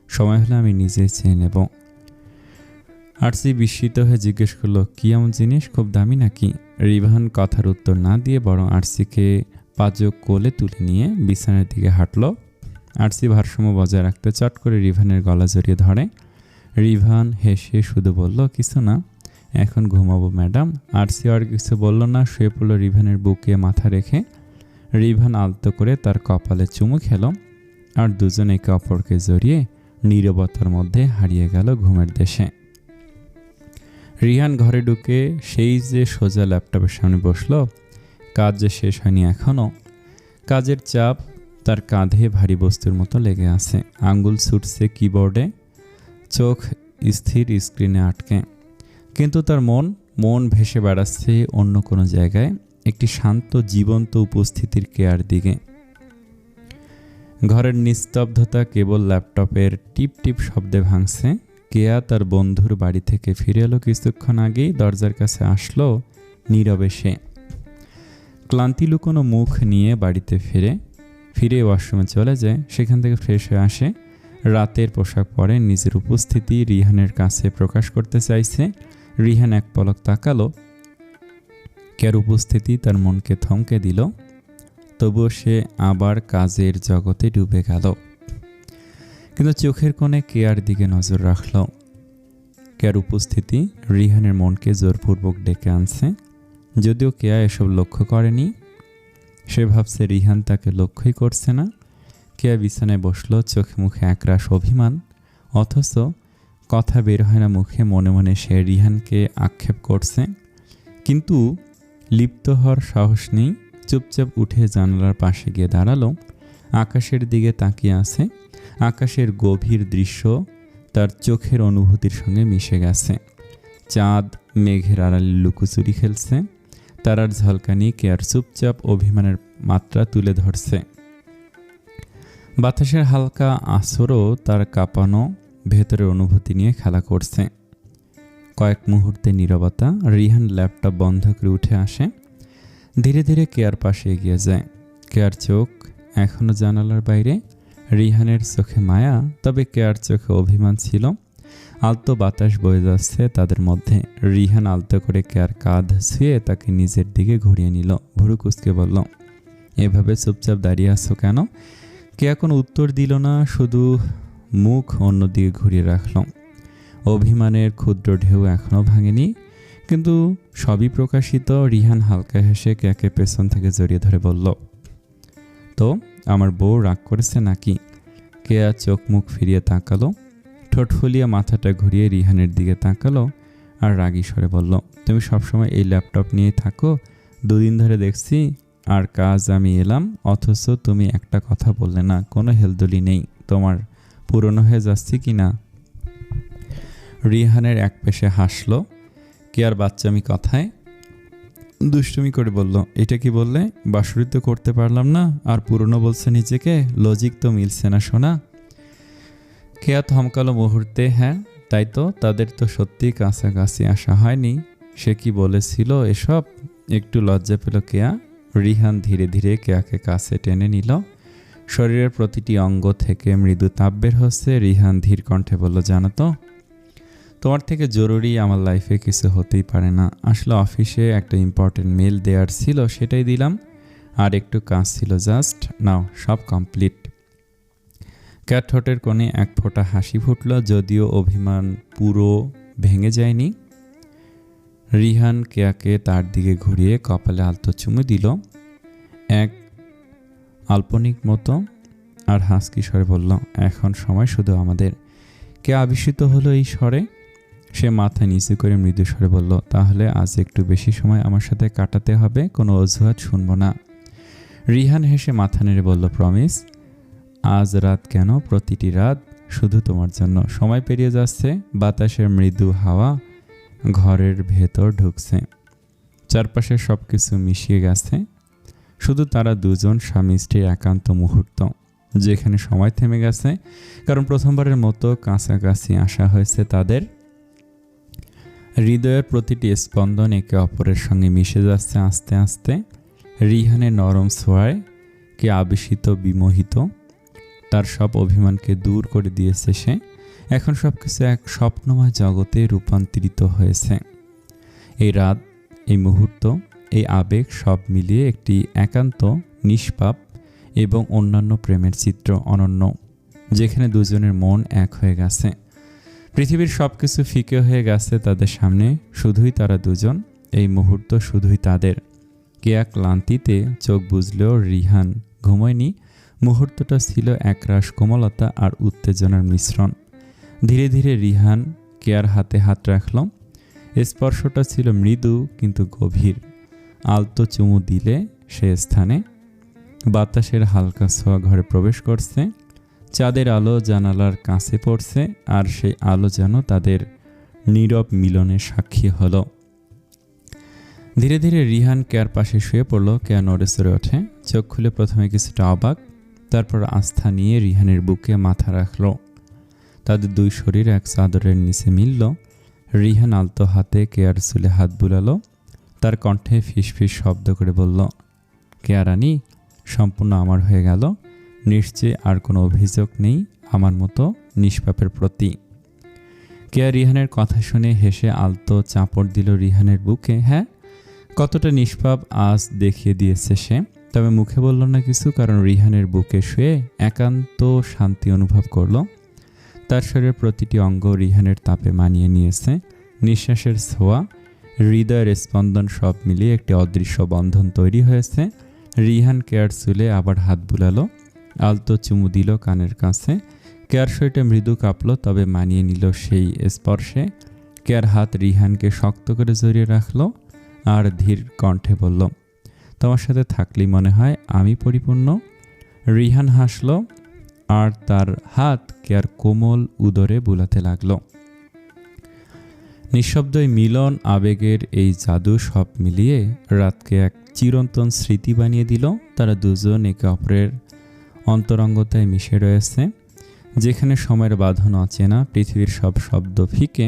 সময় হলে আমি নিজে চেয়ে নেব। আরসি বিস্মিত হয়ে জিজ্ঞেস করলো, কি এমন জিনিস, খুব দামি নাকি? রিভান কথার উত্তর না দিয়ে বরং আরসিকে পাজক কোলে তুলে নিয়ে বিছানার দিকে হাঁটল। আরসি ভারসাম্য বজায় রাখতে চট করে রিভানের গলা জড়িয়ে ধরে। রিভান হেসে শুধু বলল, কিছু না, এখন ঘুমাবো ম্যাডাম। আরসি আর কিছু বলল না, শুয়ে পড়ল রিভানের বুকে মাথা রেখে। রিভান আলতো করে তার কপালে চুমু খেল, আর দুজন একে অপরকে জড়িয়ে নীরবতার মধ্যে হারিয়ে গেল ঘুমের দেশে। রিহান ঘরে ঢুকে সেই যে সোজা ল্যাপটপের সামনে বসল। কাজ যে শেষ হয়নি এখনও। কাজের চাপ তার কাঁধে ভারী বস্তুর মতো লেগে আছে। আঙ্গুল ছুটছে কিবোর্ডে, চোখ স্থির স্ক্রিনে আটকে। কিন্তু তার মন ভেসে বেড়াচ্ছে অন্য কোনো জায়গায়, একটি শান্ত জীবন্ত উপস্থিতির কেয়ার দিকে। ঘরের নিস্তব্ধতা কেবল ল্যাপটপের টিপ টিপ শব্দে ভাঙছে। কেয়া তার বন্ধুর বাড়ি থেকে ফিরে এলো কিছুক্ষণ আগেই। দরজার কাছে আসলো নীরবে সে। ক্লান্তি লুকোনো মুখ নিয়ে বাড়িতে ফিরে ওয়াশরুমে চলে যায়। সেখান থেকে ফ্রেশ হয়ে আসে। রাতের পোশাক পরে নিজের উপস্থিতি রিহানের কাছে প্রকাশ করতে চাইছে। রিহান এক পলক তাকালো। কেয়ার উপস্থিতি তার মনকে থমকে দিল। তবুও সে আবার কাজের জগতে ডুবে গেল। কিন্তু চোখের কোণে কেয়ার দিকে নজর রাখল। কেয়ার উপস্থিতি রিহানের মনকে জোরপূর্বক ডেকে আনছে। যদিও কেয়া এসব লক্ষ্য করেনি, সে ভাবছে রিহান তাকে লক্ষ্যই করছে না। কেয়া বিছানায় বসল, চোখে মুখে একরাশ অভিমান, অথচ কথা বের হয় না মুখে। মনে মনে সে রিহানকে আক্ষেপ করছে, কিন্তু লিপ্ত হওয়ার সাহস নেই। চুপচাপ উঠে জানালার পাশে গিয়ে দাঁড়ালো। আকাশের দিকে তাকিয়ে আছে। আকাশের গভীর দৃশ্য তার চোখের অনুভূতির সঙ্গে মিশে গেছে। চাঁদ মেঘের আড়ালে লুকোচুরি খেলছে। তারার ঝলকানি কেয়ার চুপচাপ অভিমানের মাত্রা তুলে ধরছে। বাতাসের হালকা আছরও তার কাঁপানো ভেতরের অনুভূতি নিয়ে খেলা করছে। কয়েক মুহূর্তে নীরবতা। রিহান ল্যাপটপ বন্ধ করে উঠে আসে। ধীরে ধীরে কেয়ার পাশে এগিয়ে যায়। কেয়ার চোখ এখনো জানালার বাইরে। রিহানের চোখে মায়া, তবে কেয়ার চোখে অভিমান ছিল। আলতো বাতাস বয়ে যাচ্ছে তাদের মধ্যে। রিহান আলতো করে কেয়ার কাঁধ ছুঁয়ে তাকে নিজের দিকে ঘুরিয়ে নিল। ভুরু কুঁচকে বলল, এভাবে চুপচাপ দাঁড়িয়ে আছো কেন? কেয়া কোনো উত্তর দিল না, শুধু মুখ অন্যদিকে ঘুরিয়ে রাখল। অভিমানের ক্ষুদ্র ঢেউ এখনও ভাঙেনি, কিন্তু সবই প্রকাশিত। রিহান হালকা হেসে কেয়াকে পেছন থেকে জড়িয়ে ধরে বলল, তো আমার বউ রাগ করেছে নাকি? কেয়া চোখ মুখ ফিরিয়ে তাকালো। ঠোঁট ফুলিয়ে মাথাটা ঘুরিয়ে রিহানের দিকে তাকালো আর রাগী স্বরে বলল, তুমি সবসময় এই ল্যাপটপ নিয়ে থাকো, দুদিন ধরে দেখছি। আর কাজ আমি এলাম, অথচ তুমি একটা কথা বললে না। কোনো হেলদোলি নেই তোমার? পুরনো হয়ে যাচ্ছি কি না? রিহানের এক পেশে হাসলো। কেয়ার বাচ্চামি কথায় দুষ্টুমি করে বলল, এটা কি বললে? বাঁশুড়ি তো করতে পারলাম না, আর পুরনো বলছে নিজেকে? লজিক তো মিলছে না শোনা। কেয়া থমকালো মুহূর্তে। হ্যাঁ তাই তো, তাদের তো সত্যি কাছাকাছি আসা হয়নি। সে কি বলেছিল এসব? একটু লজ্জা পেল কেয়া। রিহান ধীরে ধীরে কেয়াকে কাছে টেনে নিল। শরীরের প্রতিটি অঙ্গ থেকে মৃদু তাপ বের হচ্ছে। রিহান ধীর কণ্ঠে বলল, জানো তো, তোমার থেকে জরুরি আমার লাইফে কিছু হতেই পারে না। আসলে অফিসে একটা ইম্পর্টেন্ট মেল দেওয়ার ছিল, সেটাই দিলাম। আর একটু কাজ ছিল, জাস্ট নাও, সব কমপ্লিট। ক্যাট ঠোঁটের কোণে এক ফোঁটা হাসি ফুটল, যদিও অভিমান পুরো ভেঙে যায়নি। রিহান কেয়াকে তার দিকে ঘুরিয়ে কপালে আলতো চুমু দিল। এক আল্পনিক মতো আর হাসকি স্বরে বলল, এখন সময় শুধু আমাদের। কে আবিষ্কৃত হলো এই স্বরে? সে মাথা নিচু করে মৃদু স্বরে বলল, তাহলে আজ একটু বেশি সময় আমার সাথে কাটাতে হবে, কোনো অজুহাত শুনবো না। রিহান হেসে মাথা নেড়ে বলল, প্রমিস। আজ রাত কেন, প্রতিটি রাত শুধু তোমার জন্য। সময় পেরিয়ে যাচ্ছে, বাতাসের মৃদু হাওয়া ঘরের ভেতর ঢুকছে, চারপাশে সব কিছু মিশিয়ে গেছে, শুধু তারা দুজন স্বামী স্ত্রীর একান্ত মুহূর্ত, যেখানে সময় থেমে গেছে, কারণ প্রথমবারের মতো কাছাকাছি আসা হয়েছে তাদের। হৃদয়ের প্রতিটি স্পন্দন একে অপরের সঙ্গে মিশে যাচ্ছে আস্তে আস্তে। রিহানের নরম ছোঁয়ায় কে আবেশিত, বিমোহিত, তার সব অভিমানকে দূর করে দিয়েছে সে। এখন সব কিছু এক স্বপ্নময় জগতে রূপান্তরিত হয়েছে। এই রাত, এই মুহূর্ত, এই আবেগ সব মিলিয়ে একটি একান্ত, নিষ্পাপ এবং অন্যান্য প্রেমের চিত্র, অনন্য, যেখানে দুজনের মন এক হয়ে গেছে। পৃথিবীর সব কিছু ফিকে হয়ে গেছে তাদের সামনে, শুধুই তারা দুজন, এই মুহূর্ত শুধুই তাদের। কেয়া ক্লান্তিতে চোখ বুজলেও রিহান ঘুমোয়নি। মুহূর্তটা ছিল একরাশ কোমলতা আর উত্তেজনার মিশ্রণ। ধীরে ধীরে রিহান কেয়ার হাতে হাত রাখল। স্পর্শটা ছিল মৃদু কিন্তু গভীর। আলতো চুমু দিলে সে স্থানে। বাতাসের হালকা ছোঁয়া ঘরে প্রবেশ করছে। চাঁদের আলো জানালার কাছে পড়ছে, আর সেই আলো যেন তাদের নীরব মিলনের সাক্ষী হলো। ধীরে ধীরে রিহান কেয়ার পাশে শুয়ে পড়ল। কেয়া নড়ে চড়ে ওঠে, চোখ খুলে প্রথমে কিছুটা অবাক, তারপর আস্থা নিয়ে রিহানের বুকে মাথা রাখল। তাদের দুই শরীর এক চাদরের নিচে মিলল। রিহান আলতো হাতে কেয়ার চুলে হাত বুলালো, তার কণ্ঠে ফিসফিস শব্দ করে বলল, কেয়া রানী, সম্পূর্ণ আমার হয়ে গেল। নিশ্চয়ই আর কোনো অভিযোগ নেই আমার মতো নিষ্পাপের প্রতি। কেয়া রিহানের কথা শুনে হেসে আলতো চাপড় দিল রিহানের বুকে। হ্যাঁ, কতটা নিষ্পাপ আজ দেখিয়ে দিয়েছে সে। তবে মুখে বলল না কিছু, কারণ রিহানের বুকে শুয়ে একান্ত শান্তি অনুভব করল। তার শরীরের প্রতিটি অঙ্গ রিহানের তাপে মানিয়ে নিয়েছে। নিঃশ্বাসের ছোঁয়া, হৃদয়ের স্পন্দন সব মিলিয়ে একটি অদৃশ্য বন্ধন তৈরি হয়েছে। রিহান কেয়ার চুলে আবার হাত বুলালো, আলতো চুমু দিল কানের কাছে। কেয়ার শরীরটা মৃদু কাঁপল, তবে মানিয়ে নিল সেই স্পর্শে। কেয়ার হাত রিহানকে শক্ত করে জড়িয়ে রাখল আর ধীর কণ্ঠে বলল, তোমার সাথে থাকলেই মনে হয় আমি পরিপূর্ণ। রিহান হাসল আর তার হাত কেয়ার কোমল উদরে বুলাতে লাগলো। নিঃশব্দ এই মিলন, আবেগের এই জাদু সব মিলিয়ে রাতকে এক চিরন্তন স্মৃতি বানিয়ে দিল। তারা দুজন একে অপরের অন্তরঙ্গতায় মিশে রয়েছে, যেখানে সময়ের বাঁধন অচেনা, পৃথিবীর সব শব্দ ফিকে।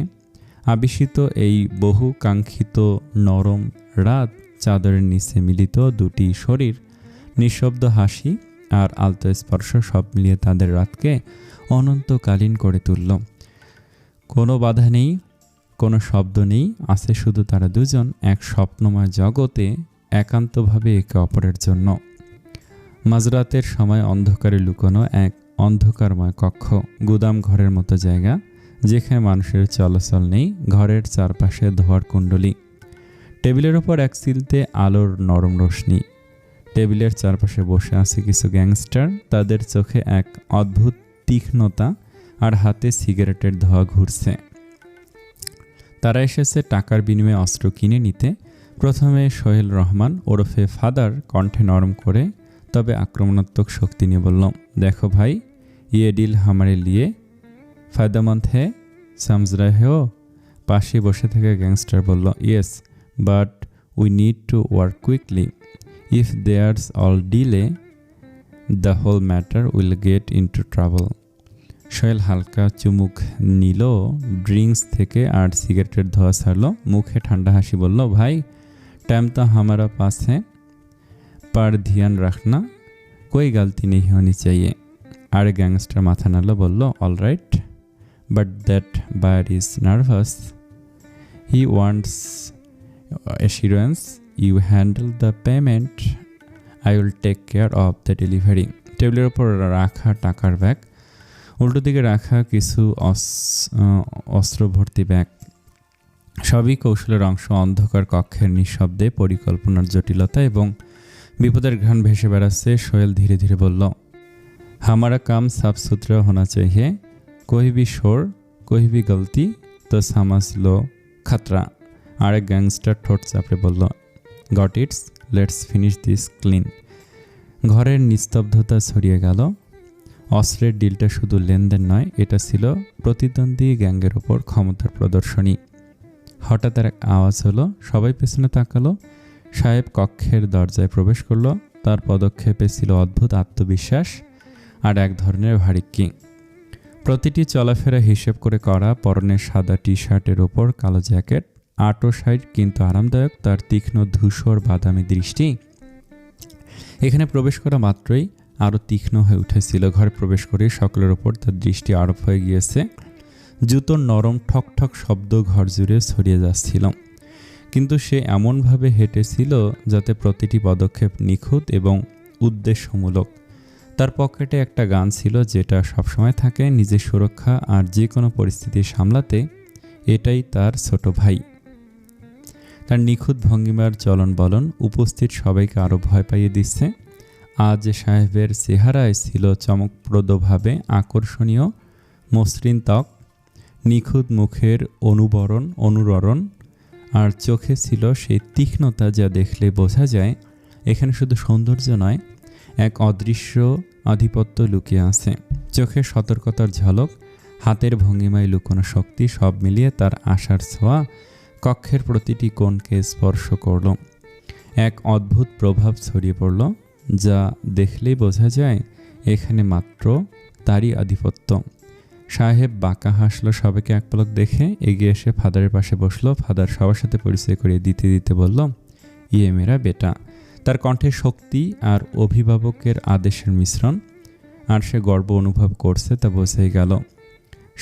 আবিষ্কৃত এই বহু কাঙ্ক্ষিত নরম রাত, চাদরের নিচে মিলিত দুটি শরীর, নিঃশব্দ হাসি আর আলতো স্পর্শ সব মিলিয়ে তাদের রাতকে অনন্তকালীন করে তুলল। কোনো বাধা নেই, কোনো শব্দ নেই, আছে শুধু তারা দুজন এক স্বপ্নময় জগতে, একান্তভাবে একে অপরের জন্য। মাঝরাতের সময় অন্ধকারে লুকোনো এক অন্ধকারময় কক্ষ, গুদাম ঘরের মতো জায়গা, যেখানে মানুষের চলাচল নেই। ঘরের চারপাশে ধোঁয়ার কুণ্ডলী, টেবিলের ওপর এক চিলতে আলোর নরম রোশনি। টেবিলের চারপাশে বসে আছে কিছু গ্যাংস্টার, তাদের চোখে এক অদ্ভুত তীক্ষ্ণতা আর হাতে সিগারেটের ধোঁয়া ঘুরছে। তারা এসেছে টাকার বিনিময়ে অস্ত্র কিনে নিতে। প্রথমে সোহেল রহমান ওরফে ফাদার কণ্ঠে নরম করে তবে আক্রমণাত্মক শক্তি নিয়ে বলল, দেখো ভাই, ইয়ে ডিল হামারে লিয়ে ফায়দামন্দ হে, সমঝ রহে হো? পাশে বসে থাকা গ্যাংস্টার বলল, yes, but we need to work quickly. If there's all delay the whole matter will get into trouble. Sohel হালকা চুমুক নিল ড্রিঙ্কস থেকে আর সিগারেটের ধোঁয়া ছাড়ল। মুখে ঠান্ডা হাসি বলল, ভাই, টাইম তো हमारा पास है, पर ध्यान रखना कोई गलती नहीं होनी चाहिए। আর গ্যাংস্টার মাথা নাড়ল, বলল, all right, but that buyer is nervous, he wants assurance you handle the payment, I will take care of the delivery. টেবিলের ওপর রাখা টাকার ব্যাগ, উল্টো দিকে রাখা কিছু অস্ত্র ভর্তি ব্যাগ, সবই কৌশলের অংশ। অন্ধকার কক্ষের নিঃশব্দে, পরিকল্পনার জটিলতা এবং বিপদের ঘ্রাণ ভেসে বেড়াচ্ছে। সোহেল ধীরে ধীরে বলল, হামারা কাম সাফ সুতরা হোনা চাইয়ে, কোই ভি শোর কোই ভি গলতি তো সামাজ লো খাতরা। আরেক গ্যাংস্টার ঠোঁট চাপড়ে বলল, goat it's, let's finish this clean. ঘরের নিস্তব্ধতা ছড়িয়ে গেল। অস্ত্রের ডিলটা শুধু লেনদেন নয়, এটা ছিল প্রতিদ্বন্দ্বী গ্যাংয়ের ওপর ক্ষমতার প্রদর্শনী। হঠাৎ এক আওয়াজ হলো, সবাই পেছনে তাকালো। সাহেব কক্ষের দরজায় প্রবেশ করলো। তার পদক্ষেপে ছিল অদ্ভুত আত্মবিশ্বাস আর এক ধরনের ভারিক্কি। প্রতিটি চলাফেরা হিসেব করে করা, পরনে সাদা টি শার্টের ওপর কালো জ্যাকেট, আটো সাইড কিন্তু আরামদায়ক। তার তীক্ষ্ণ ধূসর বাদামি দৃষ্টি এখানে প্রবেশ করা মাত্রই আরও তীক্ষ্ণ হয়ে উঠেছিল। ঘরে প্রবেশ করে সকলের ওপর তার দৃষ্টি আরোপ হয়ে গিয়েছে। জুতোর নরম ঠক ঠক শব্দ ঘর জুড়ে ছড়িয়ে যাচ্ছিল, কিন্তু সে এমনভাবে হেঁটেছিল যাতে প্রতিটি পদক্ষেপ নিখুঁত এবং উদ্দেশ্যমূলক। তার পকেটে একটা গান ছিল, যেটা সবসময় থাকে নিজের সুরক্ষা আর যে কোনো পরিস্থিতি সামলাতে। এটাই তার ছোট ভাই। তার নিখুঁত ভঙ্গিমার চলন বলন উপস্থিত সবাইকে আরও ভয় পাইয়ে দিচ্ছে। আজ সাহেবের চেহারায় ছিল চমকপ্রদভাবে আকর্ষণীয় মসৃণ ত্বক, নিখুঁত মুখের অনুরণন আর চোখে ছিল সেই তীক্ষ্ণতা যা দেখলে বোঝা যায় এখানে শুধু সৌন্দর্য নয়, এক অদৃশ্য আধিপত্য লুকিয়ে আছে। চোখে সতর্কতার ঝলক, হাতের ভঙ্গিমায় লুকোনো শক্তি, সব মিলিয়ে তার আশার ছোঁয়া কক্ষের প্রতিটি কোণকে স্পর্শ করল। এক অদ্ভুত প্রভাব ছড়িয়ে পড়ল, যা দেখলেই বোঝা যায় এখানে মাত্র তারই আধিপত্য। সাহেব বাঁকা হাসলো সবাইকে এক পলক দেখে, এগিয়ে এসে ফাদারের পাশে বসলো। ফাদার সবার সাথে পরিচয় করিয়ে দিতে দিতে বলল, ইয়ে মেরা বেটা। তার কণ্ঠে শক্তি আর অভিভাবকের আদেশের মিশ্রণ, আর সে গর্ব অনুভব করছে তা বোঝাই গেল।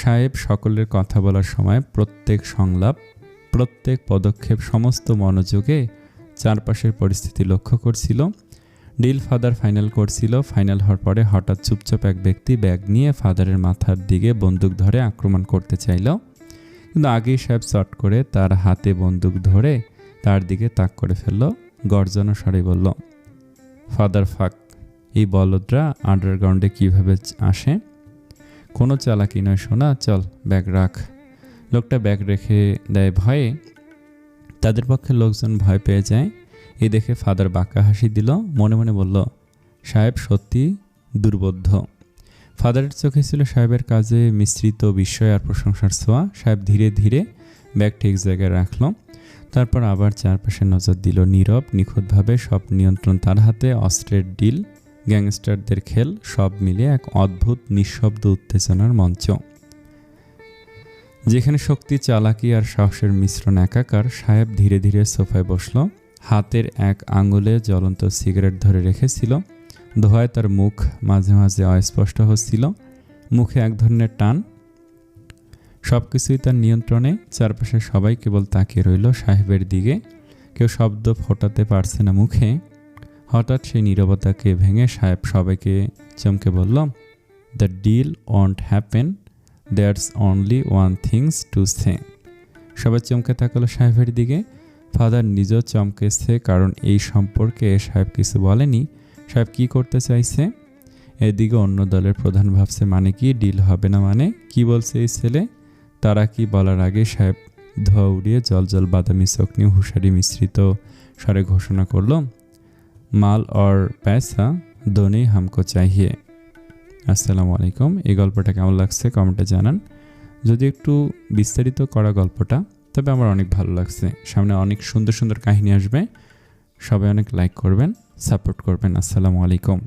সাহেব সকলের কথা বলার সময় প্রত্যেক সংলাপ, প্রত্যেক পদক্ষেপ সমস্ত মনোযোগে চারপাশের পরিস্থিতি লক্ষ্য করছিল। ডিল ফাদার ফাইনাল করছিল। ফাইনাল হওয়ার পরে হঠাৎ চুপচাপ এক ব্যক্তি ব্যাগ নিয়ে ফাদারের মাথার দিকে বন্দুক ধরে আক্রমণ করতে চাইল, কিন্তু আগেই সাহেব চট করে তার হাতে বন্দুক ধরে তার দিকে তাক করে ফেলল। গর্জন স্বরে বলল, ফাদার ফাক, এই বলদরা আন্ডারগ্রাউন্ডে কিভাবে আসে? কোনো চালাকি নয় সোনা, চল ব্যাগ রাখ। লোকটা ব্যাগ রেখে দেয় ভয়ে। তাদের পক্ষে লোকজন ভয় পেয়ে যায়। এই দেখে ফাদার বাঁকা হাসি দিল, মনে মনে বলল, সাহেব সত্যি দুর্বোধ্য। ফাদারের চোখে ছিল সাহেবের কাজে মিশ্রিত বিস্ময় আর প্রশংসার ছোঁয়া। সাহেব ধীরে ধীরে ব্যাগ ঠিক জায়গায় রাখল, তারপর আবার চারপাশে নজর দিল। নীরব, নিখুঁতভাবে সব নিয়ন্ত্রণ তার হাতে। অস্ত্রের ডিল, গ্যাংস্টারদের খেল, সব মিলিয়ে এক অদ্ভুত নিঃশব্দ উত্তেজনার মঞ্চ, যেখানে শক্তি, চালাকি আর সাহসের মিশ্রণ একাকার। সাহেব ধীরে ধীরে সোফায় বসল। হাতের এক আঙুলে জ্বলন্ত সিগারেট ধরে রেখেছিল। ধোঁয়ায় তার মুখ মাঝে মাঝে অস্পষ্ট হচ্ছিল, মুখে এক ধরনের টান। সব কিছুই তার নিয়ন্ত্রণে। চারপাশে সবাই কেবল তাকিয়ে রইল সাহেবের দিকে, কেউ শব্দ ফোটাতে পারছে না মুখে। হঠাৎ সেই নীরবতাকে ভেঙে সাহেব সবাইকে চমকে বলল, the deal won't happen, there's only one things to say. সবাই চমকে তাকালো সাহেবের দিকে। ফাদার নিজেও চমকেছে, কারণ এই সম্পর্কে সাহেব কিছু বলেনি। সাহেব কি করতে চাইছে? এদিকে অন্য দলের প্রধান ভাবছে, মানে কি ডিল হবে না? মানে কি বলছে এই ছেলে? তারা কি বলার আগে সাহেব ধোয়া উড়িয়ে জল বাদামি চোখ নিয়ে হুঁশারি মিশ্রিত স্বরে ঘোষণা করল, মাল और पैसा दोनों हमको चाहिए। আসসালামু আলাইকুম। এই গল্পটা কেমন লাগছে কমেন্টে জানান। যদি একটু বিস্তারিত করা গল্পটা, তবে আমার অনেক ভালো লাগছে। সামনে অনেক সুন্দর সুন্দর কাহিনী আসবে। সবাই অনেক লাইক করবেন, সাপোর্ট করবেন। আসসালামু আলাইকুম।